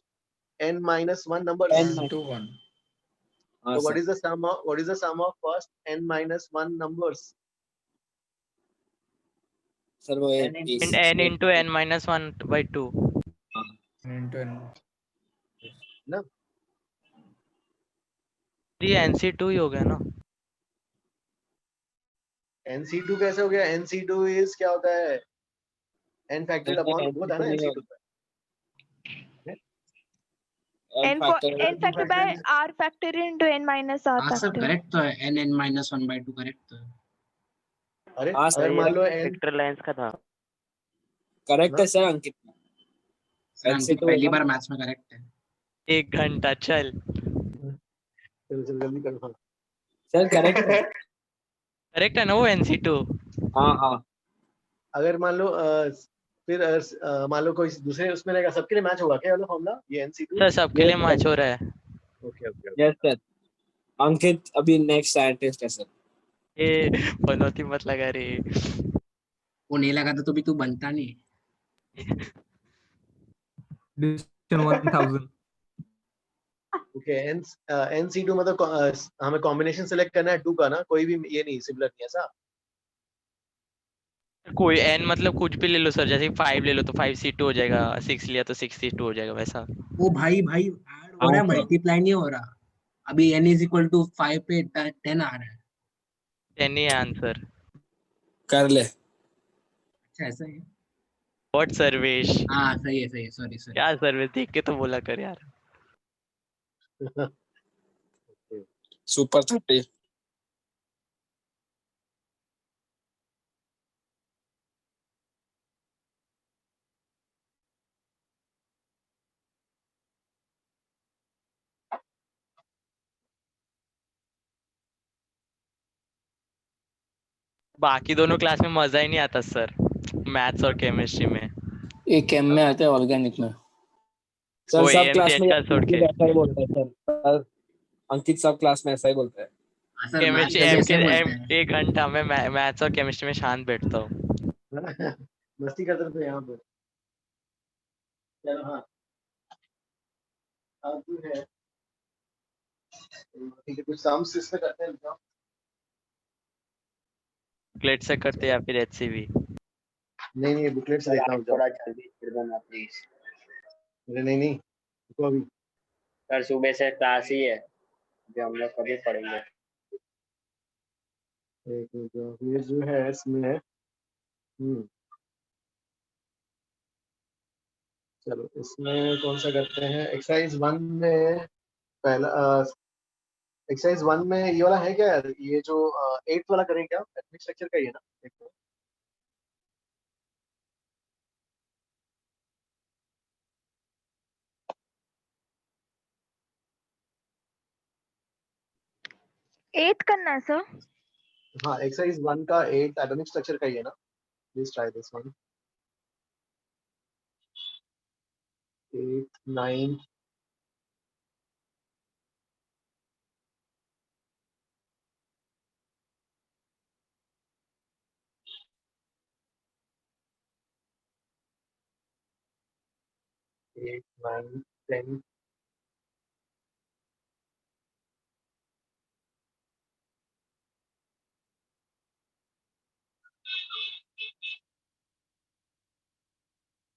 n minus 1 numbers. 1 to 1। हाँ तो sir. what is the sum of first n minus 1 numbers? Sir वो n into n into n minus 1/2। into n। ना, ये nc2 ही हो गया ना। nc2 कैसे हो गया? nc2 इज क्या होता है? n फैक्टोरियल अपॉन होता है ना nc2 पे। n factor by r factorial into n minus r हाँ सर factorial। करेक्ट तो है, n-1/2 करेक्ट तो है। अरे हाँ अगर मान लो n, विक्टर लाइंस का था। करेक्ट है सर अंकित। सर अंकित पहली बार मैथ्स में करेक्ट है। 1 घंटा चल। चलो चलो जल्दी करो। हाँ सर करेक्ट है। करेक्ट है ना वो nc2। हाँ हाँ अगर मान लो फिर मान लो कोई दूसरे उसमें रहेगा, सबके लिए मैच होगा क्या वाला फॉर्मूला? ये nc2। सर सबके लिए मैच हो रहा है। Okay okay yes sir. Ankit अभी नेक्स्ट साइंटिस्ट है सर। ये बनौती मत लगा रे। वो नहीं लगा तो भी तू बनता नहीं। Edition 1000। ओके, nc2 मतलब हमें कॉम्बिनेशन सेलेक्ट करना है 2 का ना, कोई भी ये नहीं, सिमिलर नहीं ऐसा। कोई n मतलब कुछ भी ले लो सर, जैसे 5 ले लो तो 5c2 हो जाएगा, 6 लिया तो 6c2 हो जाएगा वैसा। ओ भाई भाई ऐड हो रहा है, मल्टीप्लाई नहीं हो रहा। अभी n=5 पे 10 आ रहा है। 10 ही है आंसर। कर ले। अच्छा ऐसा है। व्हाट सर्वेश? हाँ सही है, सॉरी सॉरी। क्या सर्वेश देख के तो बोला कर यार। सुपर 30। बाकी दोनों क्लास में मजा ही नहीं आता सर, मैथ्स और केमिस्ट्री में। एक केम में आता है, ऑर्गेनिक में। सर वो सब क्लास ANCH में का छोड़ के। ऐसा ही बोलता है सर। अंकित सब क्लास में ऐसा ही बोलता है। सर मैथ्स केमिस्ट्री में भी एम ऐसे के ही बोलते एम हैं। 1 घंटा में मैथ्स और केमिस्ट्री में शांत बैठता हूँ। मस्ती करते थे यहाँ पर। चलो हाँ, अब जो है ठीक है, कुछ सम्स इसमें करते हैं बताओ। बुकलेट से करते या फिर HCV? नहीं नहीं, बुकलेट से सर देखना आज हो जाओ। थोड़ा जल्दी कर देना प्लीज। अरे नहीं नहीं, रुको अभी। सर सुबह से क्लास ही है, जो हम लोग कभी पढ़ेंगे। एक मिनट, ये जो है इसमें है चलो इसमें कौन सा करते हैं, एक्सरसाइज 1 में पहला एक्सरसाइज 1 में ये वाला है क्या यार, ये जो 8th वाला करें क्या, एटॉमिक स्ट्रक्चर का ही है ना? एक तो। एट करना है सर? हाँ, एक्सरसाइज 1 का 8 एटॉमिक स्ट्रक्चर का ही है ना? Please try this one. 8 9 8 9 10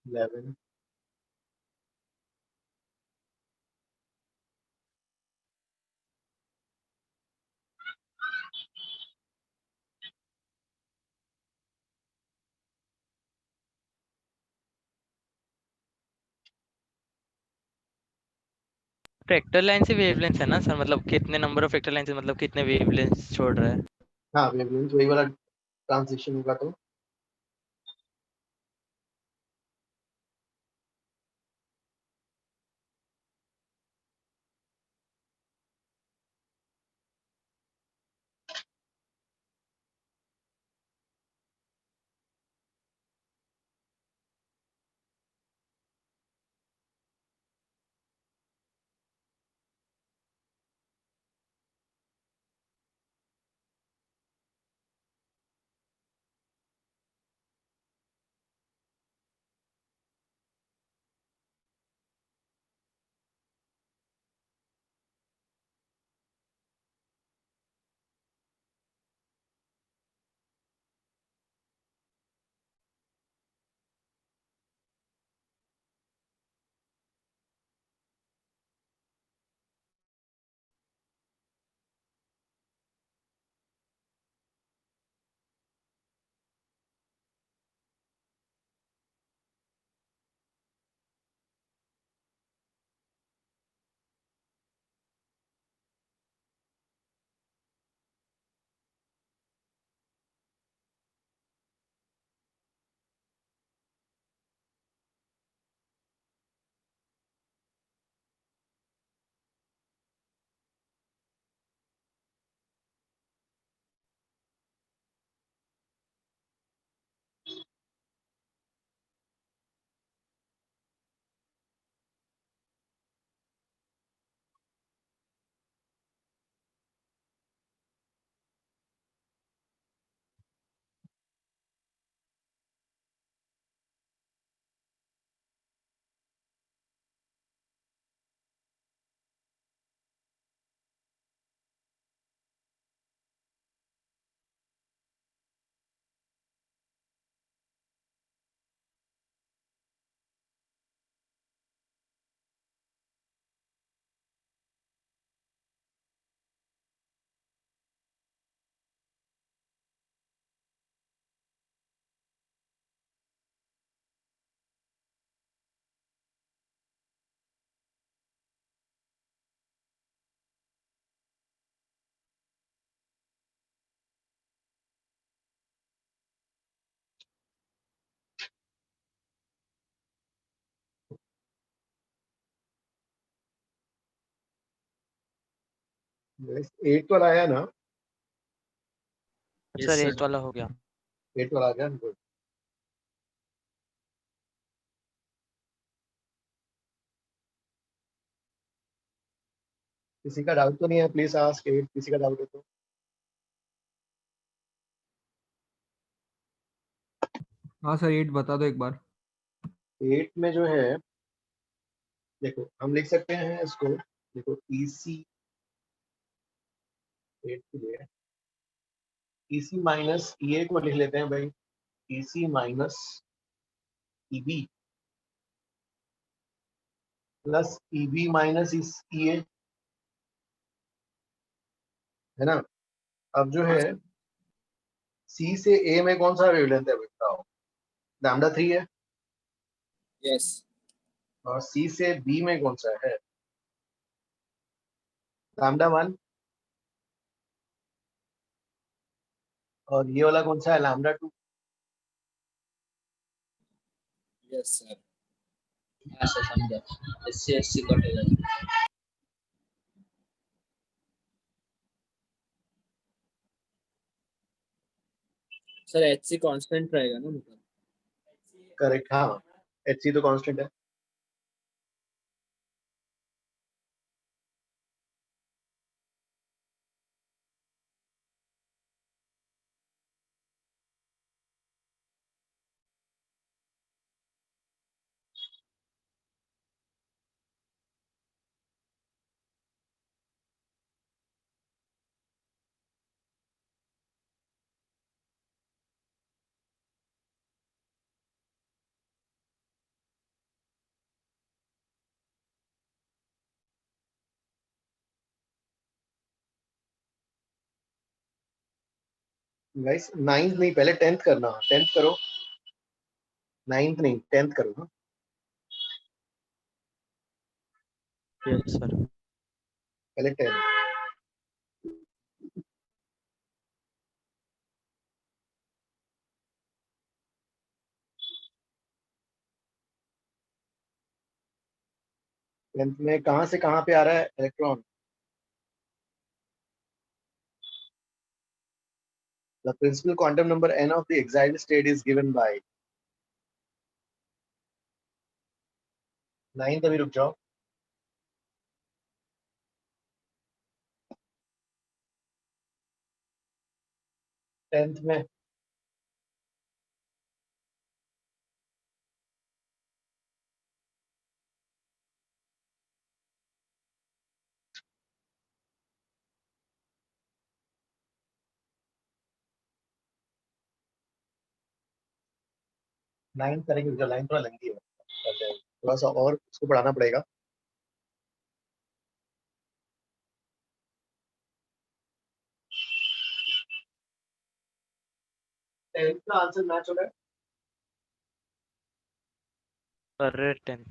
11 vector line से वेवलेंथ है ना सर, मतलब कितने नंबर ऑफ वेक्टर लाइन से मतलब कितने वेवलेंथ छोड़ रहा है? हाँ, वेवलेंथ वही वाला ट्रांजिशन होगा तो। एट वाला आया ना? Yes, sir sir. 8 वाला हो गया। 8 वाला आ गया, गुड। किसी का डाउट तो नहीं है? प्लीज आस्क 8, किसी का डाउट है तो। हाँ सर 8 बता दो एक बार। 8 में जो है, देखो हम लिख सकते हैं इसको, देखो EC 8 के लिए EC माइनस EA को लिख लेते हैं भाई, EC minus EB plus EB minus EA, है ना। अब जो है C से A में कौन सा वेवलेंथ है बताओ? लैम्डा 3 है। यस और C से B में कौन सा है? लैम्डा 1। और ये वाला कौन सा है? लैम्डा 2। यस सर हाँ सर समझा। SC कटेगा। सर HC कांस्टेंट रहेगा ना मतलब? करेक्ट, हाँ HC तो कांस्टेंट है। गाइस 9th नहीं, पहले 10th करना, 10th करो, 9th नहीं 10th करो ना। Yes sir. पहले 10th। टेंथ में कहाँ से कहाँ पे आ रहा है electron? The principal quantum number n of the excited state is given by 9th। अभी रुक जाओ, टेंथ में नाइन्थ करेंगे, रुक जाओ, लाइन थोड़ा लंबी है, थोड़ा सा और उसको बढ़ाना पड़ेगा। टेंथ का आंसर मैच हो रहा है। अरे 10।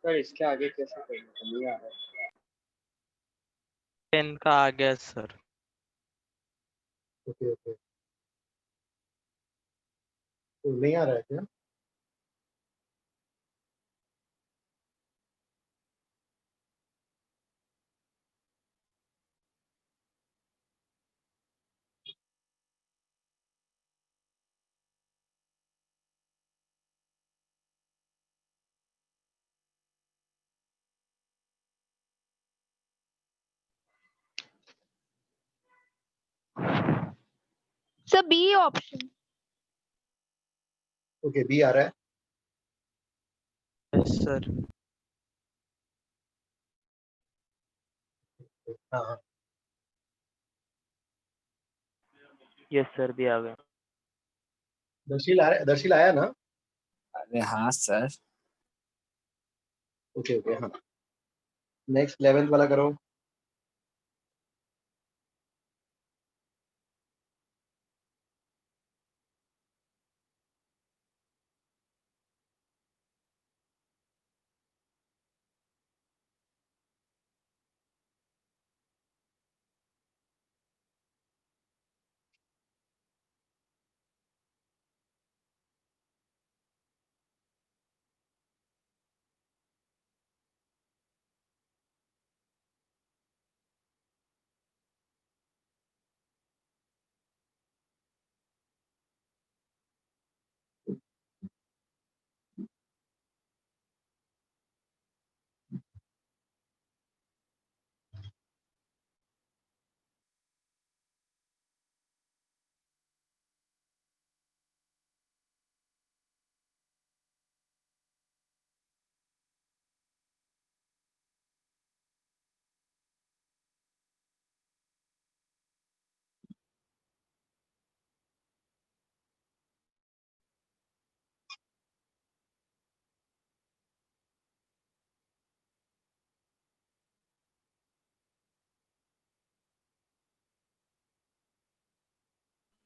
सर इसके आगे कैसे करेंगे? नहीं आ रहा है। 10 का आ गया सर। ओके ओके, तो नहीं आ रहा है क्या? Sir B option. Okay, B आ रहा है। Yes sir. हाँ हाँ, यस सर भी आ गया। दर्शील आया ना? अरे हाँ सर। ओके ओके हाँ, नेक्स्ट 11th वाला करो।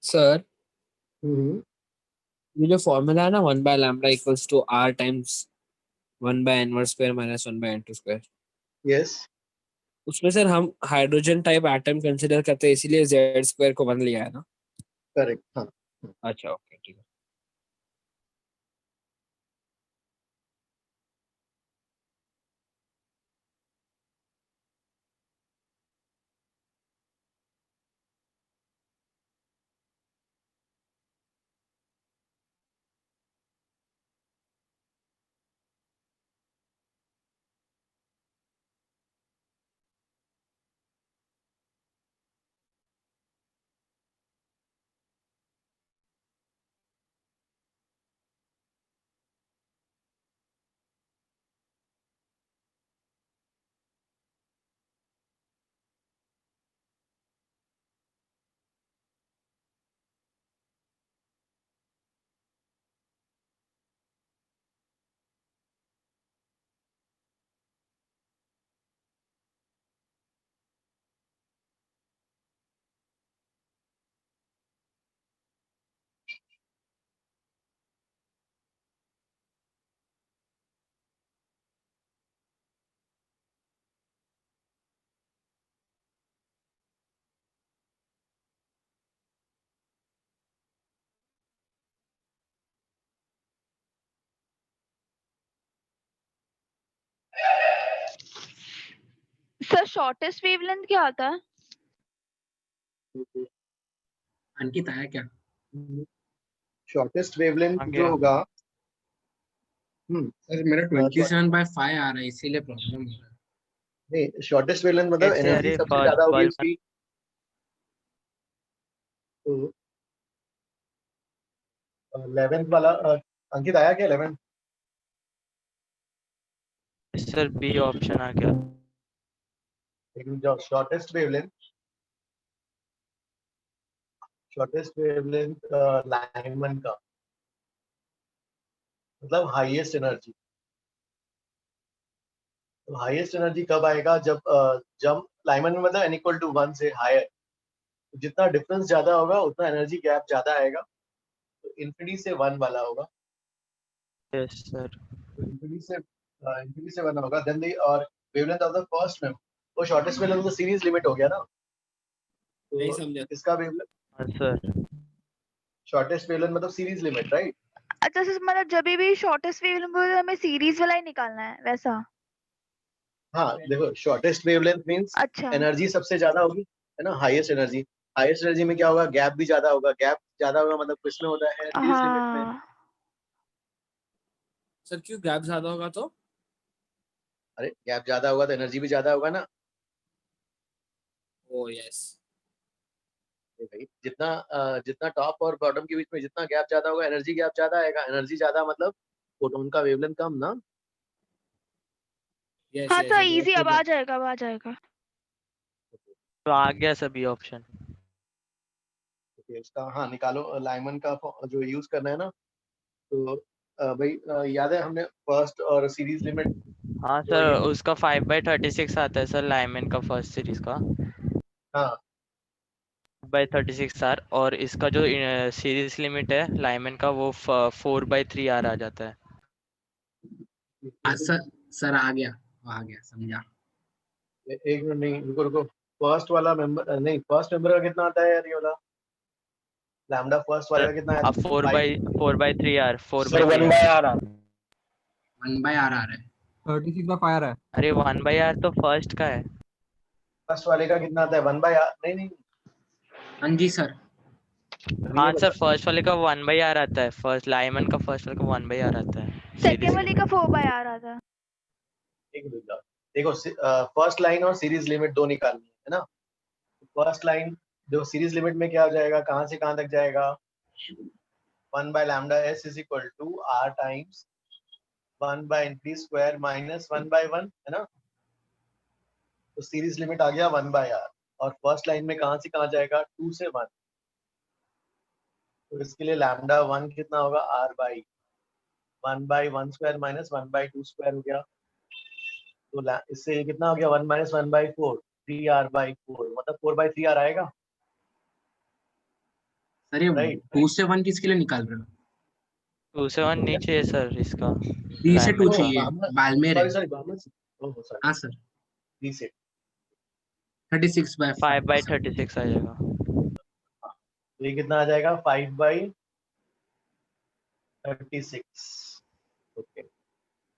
सर ये जो फॉर्मूला है ना 1/λ equals to r times 1/n² minus 1/n² yes, उसमें सर हम हाइड्रोजन टाइप एटम कंसीडर करते हैं, इसीलिए z² को 1 लिया है ना? करेक्ट हाँ। अच्छा ओके ठीक है। सर शॉर्टेस्ट वेवलेंथ क्या होता है? अंकित आया क्या? शॉर्टेस्ट वेवलेंथ जो होगा सर मेरा 27/5 आ रहा है, इसीलिए प्रॉब्लम हो रहा है। नहीं, शॉर्टेस्ट वेवलेंथ मतलब ऐसे एनर्जी अरे सबसे ज्यादा होगी उसकी। तो 11th वाला अंकित आया क्या 11th? सर बी ऑप्शन आ गया। लेकिन जो शॉर्टेस्ट वेवलेंथ लाइनमैन का मतलब हाईएस्ट एनर्जी। तो हाईएस्ट एनर्जी कब आएगा? जब लाइनमैन में मतलब n=1 से हायर, तो जितना डिफरेंस ज्यादा होगा उतना एनर्जी गैप ज्यादा आएगा, तो इन्फिनिटी से 1 वाला होगा। Yes sir. तो इन्फिनिटी से 1 होगा। देन द और वेवलेंथ ऑफ द फर्स्ट में वो शॉर्टेस्ट वेवलेंथ तो सीरीज लिमिट हो गया ना, नहीं तो समझा इसका वेवलेंथ सर शॉर्टेस्ट वेवलेंथ मतलब सीरीज लिमिट राइट। अच्छा सर, मतलब जब भी शॉर्टेस्ट वेवलेंथ बोले हमें सीरीज वाला ही निकालना है वैसा? हाँ देखो, शॉर्टेस्ट वेवलेंथ मींस अच्छा एनर्जी सबसे ज्यादा होगी, है ना, हाईएस्ट एनर्जी। हाईएस्ट एनर्जी में क्या होगा? गैप भी ज्यादा होगा। गैप ज्यादा होगा मतलब किस में होता है? सीरीज लिमिट में। हाँ। सर क्यों गैप ज्यादा होगा तो? अरे गैप ज्यादा होगा तो एनर्जी भी ज्यादा होगा ना। ओ यस। भाई जितना टॉप और बॉटम के बीच में जितना गैप ज्यादा होगा, एनर्जी गैप ज्यादा आएगा। एनर्जी ज्यादा मतलब फोटोन का वेवलेंथ कम ना। यस हाँ यस सर, ये बात इजी, तो अब आ जाएगा, अब आ जाएगा। तो आ गया सर बी ऑप्शन। ओके उसका हाँ निकालो लाइमन का जो यूज करना है ना, तो भाई याद है हमने फर्स्ट और सीरीज लिमिट। हाँ तो सर ये उसका 5/36 आता है सर लाइमन का फर्स्ट सीरीज का हाँ 5/36 और इसका जो सीरीज लिमिट है लाइमन का वो 4/3 आ जाता है। सर आ गया समझा। एक मिनट नहीं रुको रुको, फर्स्ट वाला मेंबर नहीं, फर्स्ट मेंबर का कितना आता है यार ये वाला लैम्डा फर्स्ट वाले का कितना है? अब 4/3 सर 1/r आता 1/r आ रहा है। 36/5 आ रहा है। अरे 1/r तो फर्स्ट का है। फर्स्ट वाले का कितना आता है? 1/r नहीं नहीं हाँ जी सर। हाँ सर फर्स्ट वाले का 1/r आता है, फर्स्ट लाइमन का फर्स्ट वाले का 1/r आता है। सेकेंड वाले का 4/r आता है। एक मिनट जाओ। देखो फर्स्ट लाइन और सीरीज लिमिट दो निकालनी है ना। फर्स्ट लाइन जो सीरीज लिमिट में क्या हो जाएगा, कहाँ से कहाँ तक जाएगा? 1/λs is equal to r times 1/n² minus 1/1 है ना। तो सीरीज लिमिट आ गया 1/r और फर्स्ट लाइन में कहाँ से कहाँ जाएगा? 2 से 1। तो इसके लिए लैम्डा 1 कितना होगा? r बाई 1/1² माइनस 1/2² हो गया। तो इससे ये कितना हो गया? 1 माइनस 1/4 3r/4 मतलब 4/3r आएगा। सर ये राइट 2 से 1 किसके लिए निकाल रहे हो? 2 से 1 नहीं चाहिए सर इसका 3 से 2 लाइमन का। चाहिए, बालमेर है। सॉरी सॉरी ओह सॉरी हाँ सर 3 से 36/5 5/36 आ जाएगा। तो ये कितना आ जाएगा? 5/36। ओके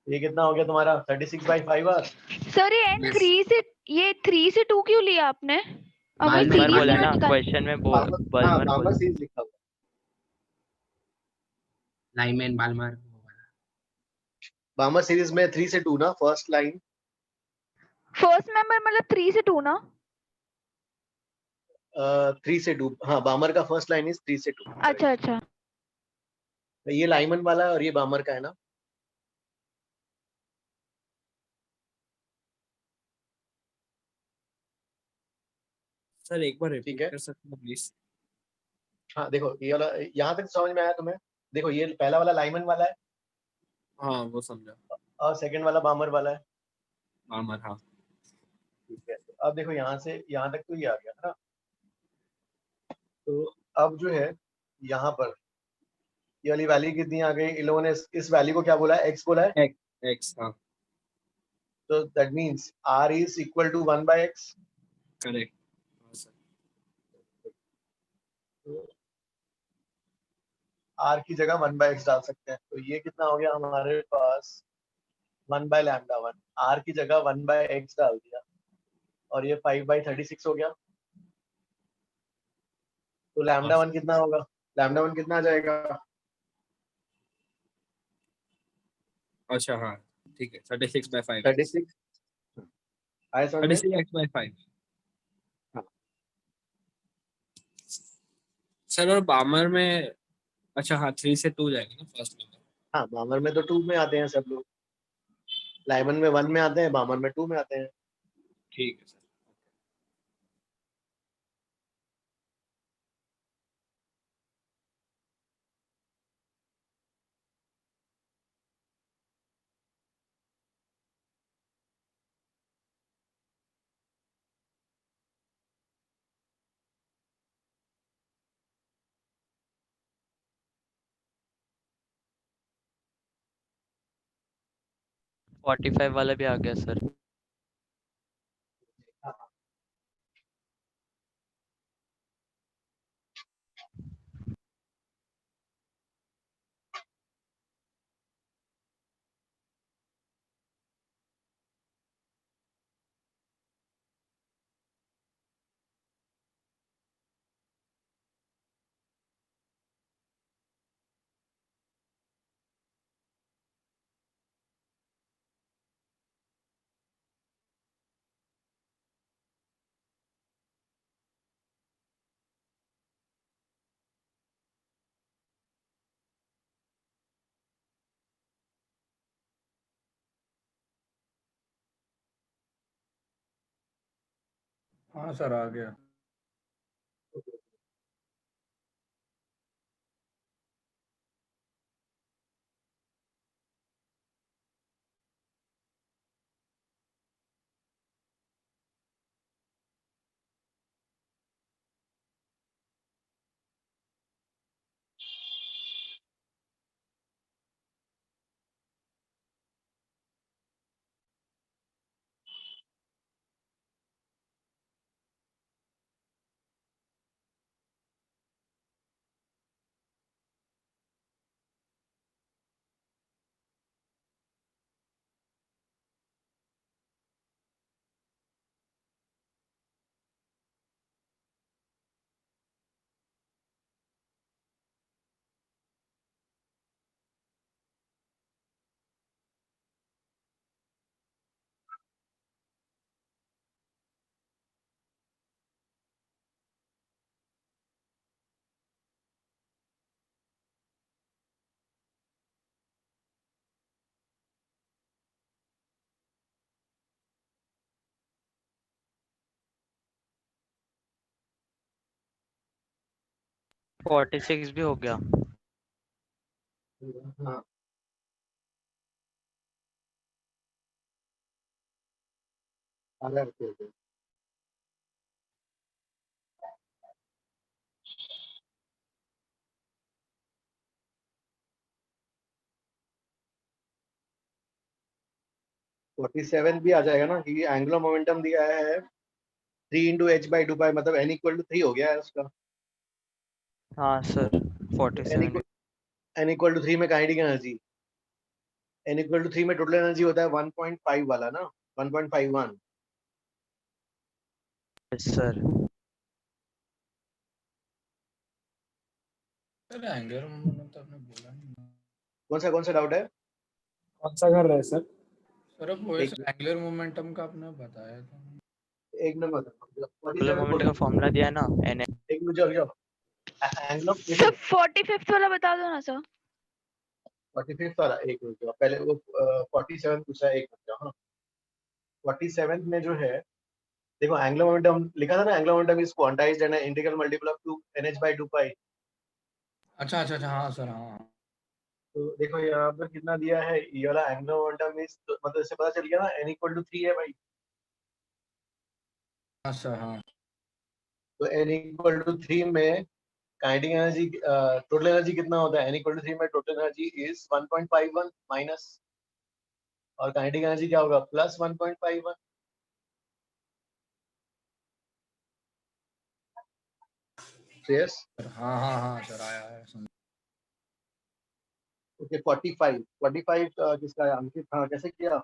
ये कितना हो गया तुम्हारा? 36/5r। सर ये n 3 से ये 3 से 2 क्यों लिया आपने? अब वही बल्मर सीरीज बोला लिमिट ना निकाल। क्वेश्चन में हाँ बल्मर बामर बोला। सीरीज लिखा हुआ लाइमैन बालमर। बामर सीरीज में 3 से 2 ना फर्स्ट लाइन। फर्स्ट मेंबर मतलब 3 से 2 ना? 3 से 2 हाँ बामर का फर्स्ट लाइन इज 3 से 2। अच्छा अच्छा। ये लाइमन वाला है और ये बामर का है ना। सर एक बार ठीक रिपीट है कर सकते हो प्लीज? हाँ देखो ये वाला यहाँ तक समझ में आया तुम्हें? देखो ये पहला वाला लाइमन वाला है हाँ वो समझा। और सेकंड वाला बामर वाला है। मामर हाँ। ठीक है तो अब देखो यहाँ से यहाँ तक तो ये आ गया है ना। तो अब जो है यहाँ पर ये वाली वैल्यू कितनी आ गई? इन लोगों ने इस वैल्यू को क्या बोला है? x बोला है। एक्स हाँ तो that means r is equal to 1/x। Correct. r की जगह 1/x डाल सकते हैं। तो ये कितना हो गया हमारे पास? 1/λ1 r की जगह 1/x डाल दिया और ये 5/36 हो गया। तो λ1 कितना होगा? λ1 कितना आ जाएगा? अच्छा हाँ ठीक है 36/5 36 आया समझ में? 36x/5। हाँ सर और बामर में अच्छा हाँ 3 से 2 जाएगा ना फर्स्ट में। हाँ बामर में तो 2 में आते हैं सब लोग, लाइमन में 1 में आते हैं, बामर में 2 में आते हैं। ठीक है सर। 45 वाला भी आ गया सर। हाँ सर आ गया। 46 भी हो गया। हाँ आधा करके 47 भी आ जाएगा ना, क्योंकि एंगुलर मोमेंटम दिया है 3 इंटू एच बाई 2 पाई, मतलब n इक्वल टू 3 हो गया है उसका। हाँ सर 47। n इक्वल टू 3 में kinetic energy, n equal to 3 में टोटल एनर्जी होता है 1.5 वाला ना, 1.51। Yes sir. Sir angular momentum तो आपने बोला नहीं। कौन सा डाउट है? कौन सा कर रहे हैं सर? सर अब वो एंगुलर मोमेंटम का आपने बताया था। एक नंबर एंगुलर मोमेंटम का फॉर्मूला दिया है ना n। एक मिनट जाओ एंगुलर सर 45th वाला बता दो ना सर। 45 वाला एक मिनट जाओ, पहले वो 47 पूछा है, एक मिनट जाओ। हाँ 47 में जो है देखो एंगुलर मोमेंटम लिखा था ना, angular momentum is quantized and integral multiple of 2 nh/2 पाई। अच्छा अच्छा अच्छा हाँ सर हाँ। तो देखो यहाँ पर कितना दिया है, ये वाला एंगुलर मोमेंटम इज, मतलब इससे पता चल गया ना n इक्वल टू 3 है भाई। हाँ सर हाँ। तो n इक्वल टू 3 में काइनेटिक एनर्जी, टोटल एनर्जी कितना होता है, n इक्वल टू 3 में टोटल एनर्जी इज 1.51 माइनस, और काइनेटिक एनर्जी क्या होगा, प्लस 1.51। यस हाँ हाँ हाँ सर आया है समझ। ओके 45 किसका है, अंकित। हाँ कैसे किया?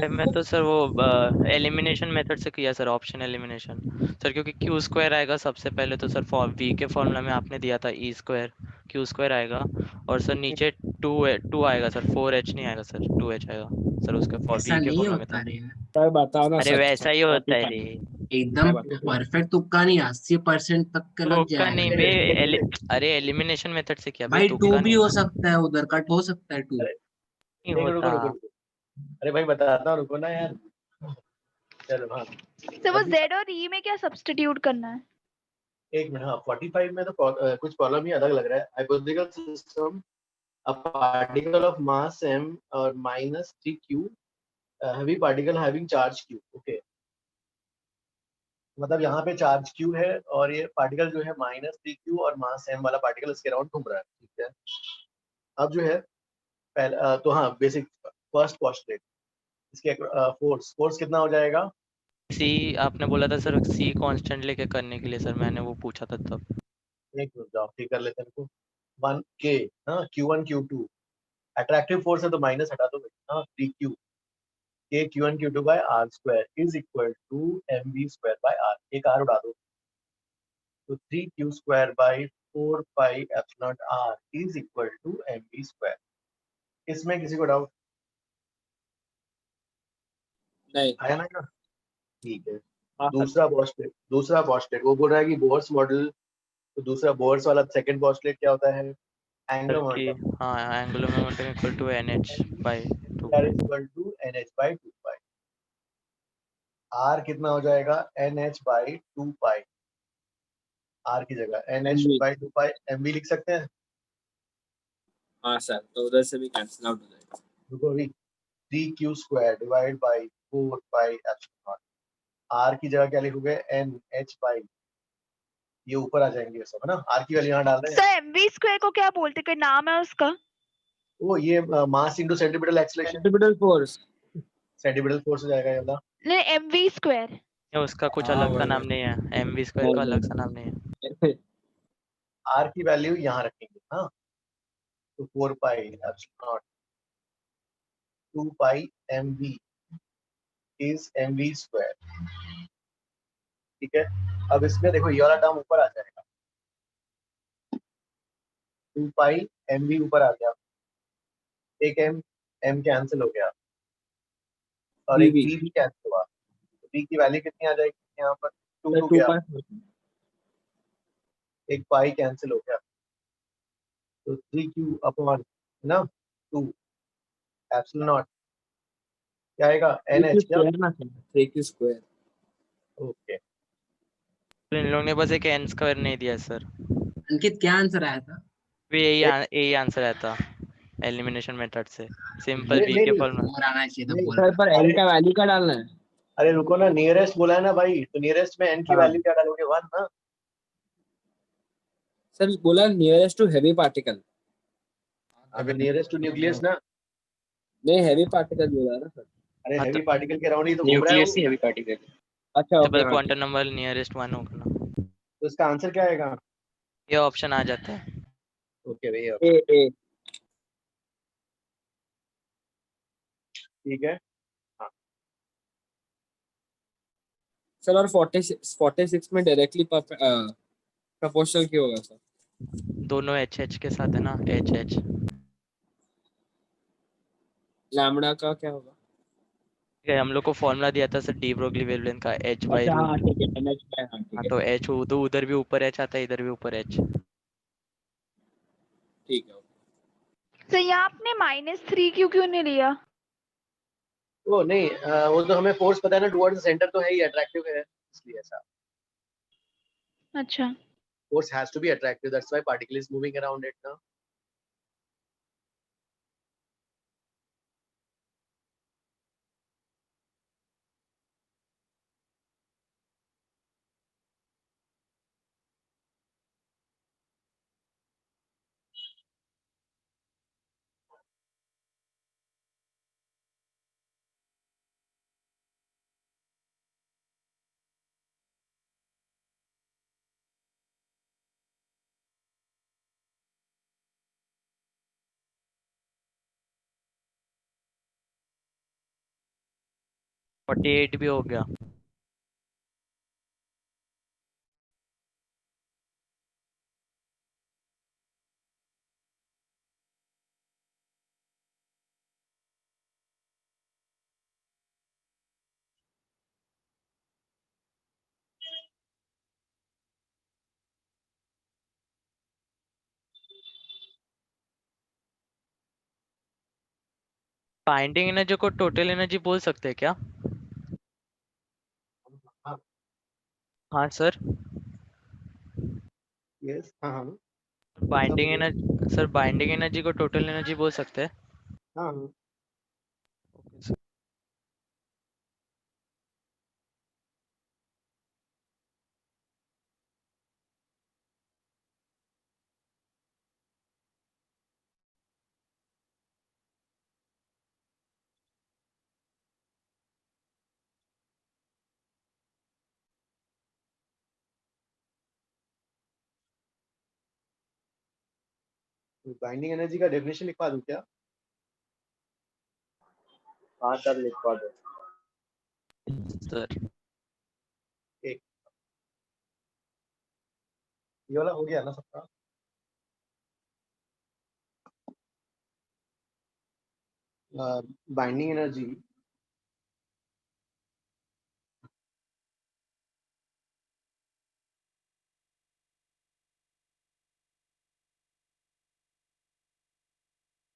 मैं तो सर वो एलिमिनेशन मेथड से किया सर, ऑप्शन एलिमिनेशन सर, क्योंकि क्यू स्क्वायर आएगा सबसे पहले तो सर, वी के फॉर्मूला में आपने दिया था ई स्क्वायर, क्यू स्क्वायर आएगा, और सर नीचे 2 आएगा सर, 4h नहीं आएगा सर, 2h आएगा सर, उसके ऐसा वी के नहीं फॉर्मूला में होता था। रे। सर बताओ ना अरे सर। वैसा ही होता है रे, एकदम परफेक्ट तुक्का नहीं, 80% तक का लग तुक्का नहीं जाएगा। बे, अरे एलिमिनेशन मेथड से किया बे, भाई 2 तुक्का भी नहीं हो सकता है, उधर कट हो सकता है 2। नहीं रुको होता। रुको रुको, अरे भाई बताता हूँ, रुको ना यार। चलो हाँ सर वो z और e में क्या सब्स्टिट्यूट करना है? एक मिनट। हाँ 45 में तो कुछ प्रॉब्लम ही अलग लग रहा है। Hypothetical system, a particle of mass m और minus 3q, heavy particle having charge q। Okay मतलब यहाँ पे चार्ज q है और ये पार्टिकल जो है -3q और मास m वाला पार्टिकल इसके अराउंड घूम रहा है, ठीक है। अब जो है पहला तो हाँ बेसिक फर्स्ट पोस्टुलेट, इसके फोर्स कितना हो जाएगा? सी आपने बोला था सर, सी कांस्टेंट लेके करने के लिए सर, मैंने वो पूछा था तब। एक मिनट जाओ ठीक कर लेते हैं इनको। 1 k, हाँ q1 q2, अट्रैक्टिव फोर्स है तो माइनस हटा दो, हाँ 3q k q1 q2 by r square is equal to mv square by r, एक r उड़ा दो तो 3q square by 4 pi epsilon r is equal to mv square। इसमें किसी को डाउट नहीं आया ना? ठीक है। हाँ सर। दूसरा पोस्टुलेट वो बोल रहा है कि बोर्स मॉडल, तो दूसरा बोर्स वाला सेकंड पोस्टुलेट क्या होता है, एंगुलर मोमेंटम हाँ angular momentum equal to nh/2 r equal to nh/2 pi. r कितना हो जाएगा, nh/2 पाई, r की जगह nh/2 पाई mv लिख सकते हैं। हाँ सर, तो उधर से भी कैंसिल आउट हो जाएगा। रुको अभी, 3q square divide by 4 pi epsilon not, r की जगह क्या लिखोगे, nh पाई, ये ऊपर आ जाएंगे सब है ना, r की वैल्यू यहाँ डाल रहे हैं। सर mv स्क्वायर को क्या बोलते, कोई नाम है उसका? वो ये mass into centimetre acceleration, centimetre force हो जाएगा ये वाला। नहीं mv स्क्वायर। उसका कुछ अलग सा नाम नहीं है, mv स्क्वायर का अलग सा नाम नहीं है। r की वैल्यू यहाँ रखेंगे, हाँ तो 4 pi epsilon not 2 pi mv is mv square, ठीक है। अब इसमें देखो ये वाला टर्म ऊपर आ जाएगा, 2 पाई mv ऊपर आ गया, एक m कैंसिल हो गया और एक v भी कैंसिल हुआ, v की वैल्यू कितनी आ जाएगी यहाँ पर, 2 गया, एक पाई कैंसिल हो गया, तो 3q अपॉन ना 2 एप्सिलॉन नॉट क्या आएगा, nh क्या, 3q स्क्वायर। ओके तो इन लोगों ने बस एक n स्क्वायर नहीं दिया सर। अंकित क्या आंसर आया था? भी यही आंसर आया था एलिमिनेशन मेथड से, सिंपल नहीं, v नहीं, के नहीं, फॉर्मूला। और आना चाहिए था नहीं, बोल सर पर अरे n का वैल्यू क्या डालना है? अरे रुको ना, नियरेस्ट बोला है ना भाई, तो नियरेस्ट में n की हाँ वैल्यू क्या डालोगे? 1 ना। सर बोला नियरेस्ट टू हैवी पार्टिकल, अबे नियरेस्ट टू न्यूक्लियस ना। नहीं हैवी पार्टिकल बोला ना सर। अरे हाँ हैवी तो पार्टिकल के अराउंड ही तो घूम रहा है न्यूक्लियस वो। ही हैवी पार्टिकल। अच्छा ओके डबल हाँ क्वांटम नंबर नियरेस्ट 1 होगा ना, तो इसका आंसर क्या आएगा? ये ऑप्शन आ जाता है। ओके भाई, ए ए ठीक है। हाँ, सर और 46 में डायरेक्टली प्रोपोर्शनल क्यों होगा सर? दोनों एच के साथ है ना, एच। लैम्बडा का क्या होगा? ठीक है, हम लोग को फॉर्मूला दिया था सर डी ब्रोगली वेवलेंथ का, h बाई अच्छा हाँ रूट। ठीक है NH का हाँ ठीक हाँ है तो h उधर भी ऊपर h आता है, इधर भी ऊपर h। ठीक है। तो यहाँ आपने -3 क्यों नहीं लिया? वो नहीं, वो तो हमें फोर्स पता है ना, टुवर्ड्स द सेंटर तो है ही, अट्रैक्टिव है, इसलिए ऐसा। अच्छा, Force has to be attractive, that's why particle is moving around it now. Forty eight भी हो गया। बाइंडिंग एनर्जी को टोटल एनर्जी बोल सकते हैं क्या? हाँ, हाँ सर। yes, हाँ, हाँ, binding energy sir, binding energy को टोटल एनर्जी बोल सकते हैं। हाँ, हाँ। बाइंडिंग एनर्जी का डेफिनेशन लिखवा दूं क्या? हाँ सर लिखवा दो। सर एक ये वाला हो गया ना सबका? बाइंडिंग एनर्जी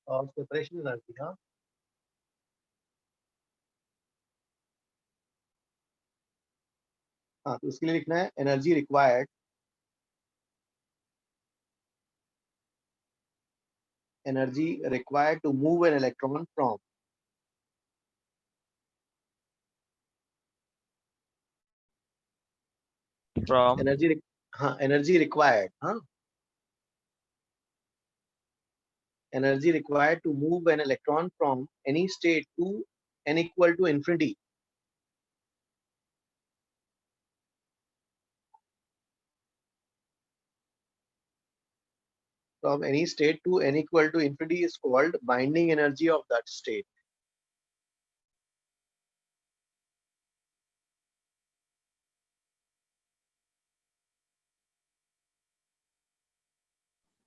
और सेपरेशन एनर्जी, हाँ, हाँ, तो इसके लिए लिखना है energy required to move an electron from energy, हाँ, एनर्जी रिक्वायर्ड, हाँ, energy required to move an electron from any state to n equal to infinity is called binding energy of that state.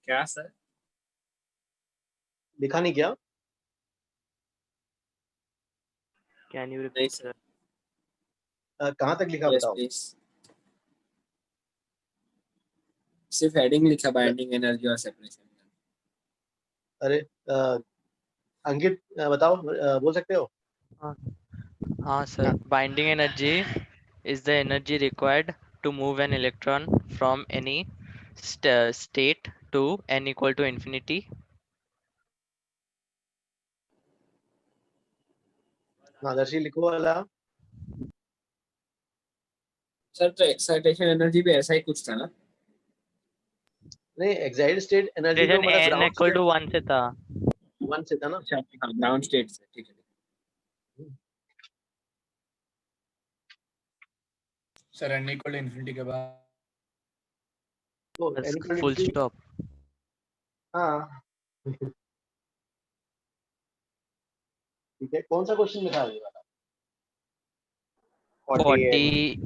क्या sir? लिखा नहीं क्या? Can you नहीं sir. कहाँ तक लिखा Yes, बताओ? please. सिर्फ हेडिंग लिखा बाइंडिंग एनर्जी और सेपरेशन। अरे अंकित बताओ, बोल सकते हो? हाँ sir, binding energy is the energy required to move an electron from any state to n equal to infinity? आदर्शी लिखो वाला। सर तो एक्साइटेशन एनर्जी भी ऐसा ही कुछ था ना? नहीं, एक्साइटेड स्टेट एनर्जी तो मतलब n ground equal state to 1 से था। 1 से था ना। अच्छा हाँ, ग्राउंड स्टेट से, ठीक है। सर n इक्वल इन्फिनिटी के बाद तो बस n equal to full infinity- stop. हाँ ठीक है, कौन सा क्वेश्चन लिखा है ये वाला? 48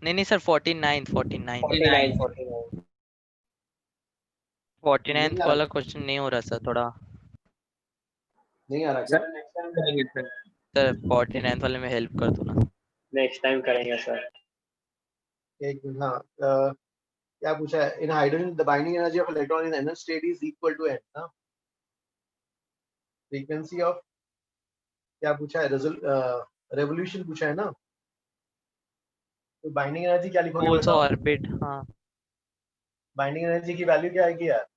नहीं सर 49 वाला क्वेश्चन नहीं हो रहा सर, थोड़ा नहीं आ रहा क्या? सर 49 वाले में हेल्प कर दो ना। नेक्स्ट टाइम करेंगे सर। एक मिनट, हाँ क्या पूछा है? In hydrogen the binding energy of electron in energy state is equal to n ना। फ्रीक्वेंसी ऑफ क्या पूछा है? रेवोल्यूशन पूछा है ना। तो बाइंडिंग एनर्जी क्या लिखोगे? मोल्स ऑर्बिट। हाँ बाइंडिंग एनर्जी की वैल्यू क्या आएगी यार?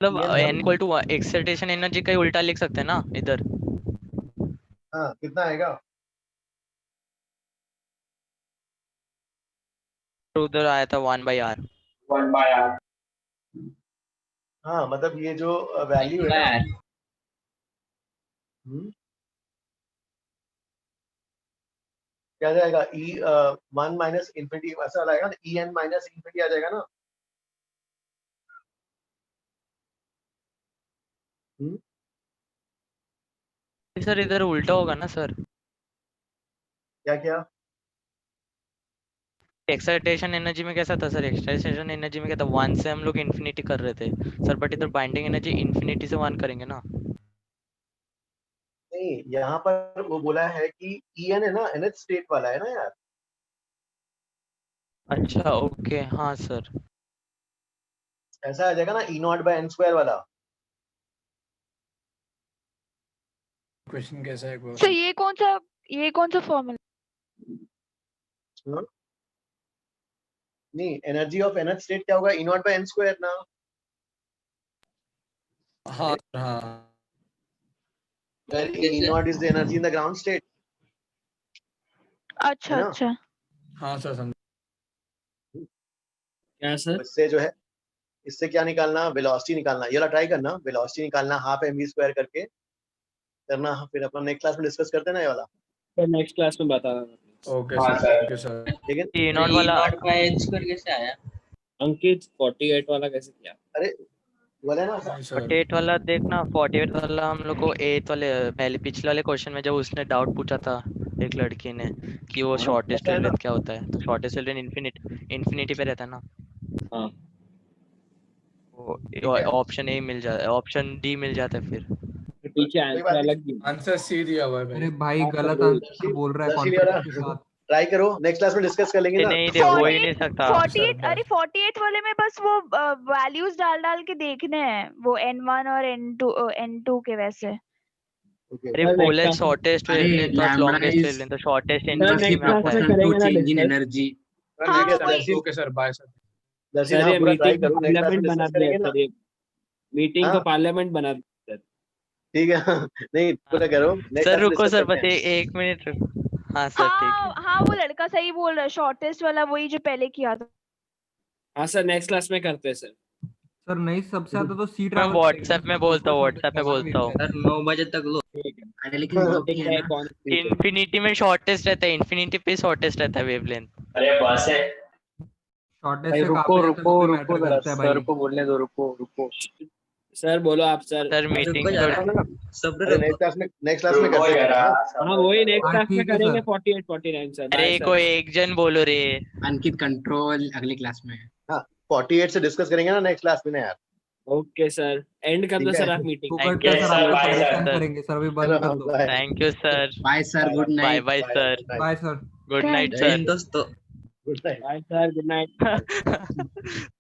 मतलब n equal to excitation energy का ही उल्टा लिख सकते हैं ना इधर। हाँ कितना आएगा? तो उधर आया था 1/r। हाँ मतलब ये जो वैल्यू है ना, क्या जाएगा? E1 माइनस इन्फिनिटी ऐसा आएगा ना, En माइनस इन्फिनिटी आ जाएगा ना। सर इधर उल्टा होगा ना सर। क्या एक्साइटेशन एनर्जी में कैसा था सर? एक्साइटेशन एनर्जी में क्या था? 1 से हम लोग इन्फिनिटी कर रहे थे सर, बट इधर बाइंडिंग एनर्जी इन्फिनिटी से 1 करेंगे ना। नहीं, यहाँ पर वो बोला है कि En है ना, nth स्टेट वाला है ना यार। अच्छा ओके हाँ सर। ऐसा आ जाएगा ना E0/n² वाला। क्वेश्चन कैसा है? तो ये कौन सा फॉर्मूला? नहीं, एनर्जी ऑफ nth स्टेट क्या होगा? E0/n² ना। हाँ हाँ Where E0 is the energy in the ground state. अच्छा हाँ सर समझ। क्या सर? इससे जो है, इससे क्या निकालना? वेलोसिटी निकालना। ये वाला ट्राई करना, वेलोसिटी निकालना ½ mv² करके करना। फिर अपन नेक्स्ट क्लास में डिस्कस करते हैं ना ये वाला। सर नेक्स्ट क्लास में बताना। Okay sir, thank you sir. ठीक है। E0 वाला कैसे आया? अंकित 48 वाला कैसे किया? अरे बोले ना 48 वाला देखना। 48 वाला हम लोग को 8 वाले पहले पिछले वाले क्वेश्चन में जब उसने डाउट पूछा था एक लड़की ने कि वो शॉर्टेस्ट वेवलेंथ क्या होता है, तो शॉर्टेस्ट वेवलेंथ इन्फिनिटी पे रहता है ना। हाँ वो ऑप्शन ए मिल जाता है, ऑप्शन डी मिल जाता है। फिर पीछे आंसर अलग ही। आंसर सी दिया हुआ है भाई। अरे भाई गलत आंसर बोल रहा है कॉन्फिडेंस के साथ। ट्राई करो, नेक्स्ट क्लास में डिस्कस कर लेंगे ना। नहीं दे हो ही नहीं सकता। 48 वाले में बस वो वैल्यूज डाल के देखने हैं, वो n1 और n2 के वैसे। अरे बोले शॉर्टेस्ट वेवलेंथ और लॉन्गेस्ट वेवलेंथ, तो शॉर्टेस्ट एनर्जी में आता है। Change in energy. Okay sir, bye sir. Sir ये मीटिंग को पार्लियामेंट बना दिया सर, ये मीटिंग को पार्लियामेंट बना दिया। ठीक है नहीं पूरा करो। सर रुको सर, बस 1 मिनट रुको। हाँ सर ठीक है। हाँ वो लड़का सही बोल रहा है, शॉर्टेस्ट वाला वही जो पहले किया था। हाँ सर नेक्स्ट क्लास में करते हैं सर। सर नहीं, सबसे ज्यादा तो सी मैं ट्रैवल व्हाट्सएप में बोलता हूँ सर 9 बजे तक लो। अरे लेकिन इन्फिनिटी में शॉर्टेस्ट रहता है, इन्फिनिटी पे शॉर्टेस्ट रहता है वेवलेंथ। अरे बस है। शॉर्टेस्ट से रुको जरा, सर को बोलने दो। रुको सर बोलो आप sir. Sir meeting next class में करते हैं। हाँ वही नेक्स्ट क्लास में करेंगे 48 49 सर। अरे कोई एक जन बोलो रे। अंकित कंट्रोल अगली क्लास में। हाँ 48 से डिस्कस करेंगे ना नेक्स्ट क्लास में ना यार। ओके सर, एंड कर दो सर आप मीटिंग। करेंगे सर, अभी बंद कर दो। Thank you sir. Bye sir, good night. Bye sir. Bye sir, good night sir. दोस्तों। Good night. Bye sir, good night.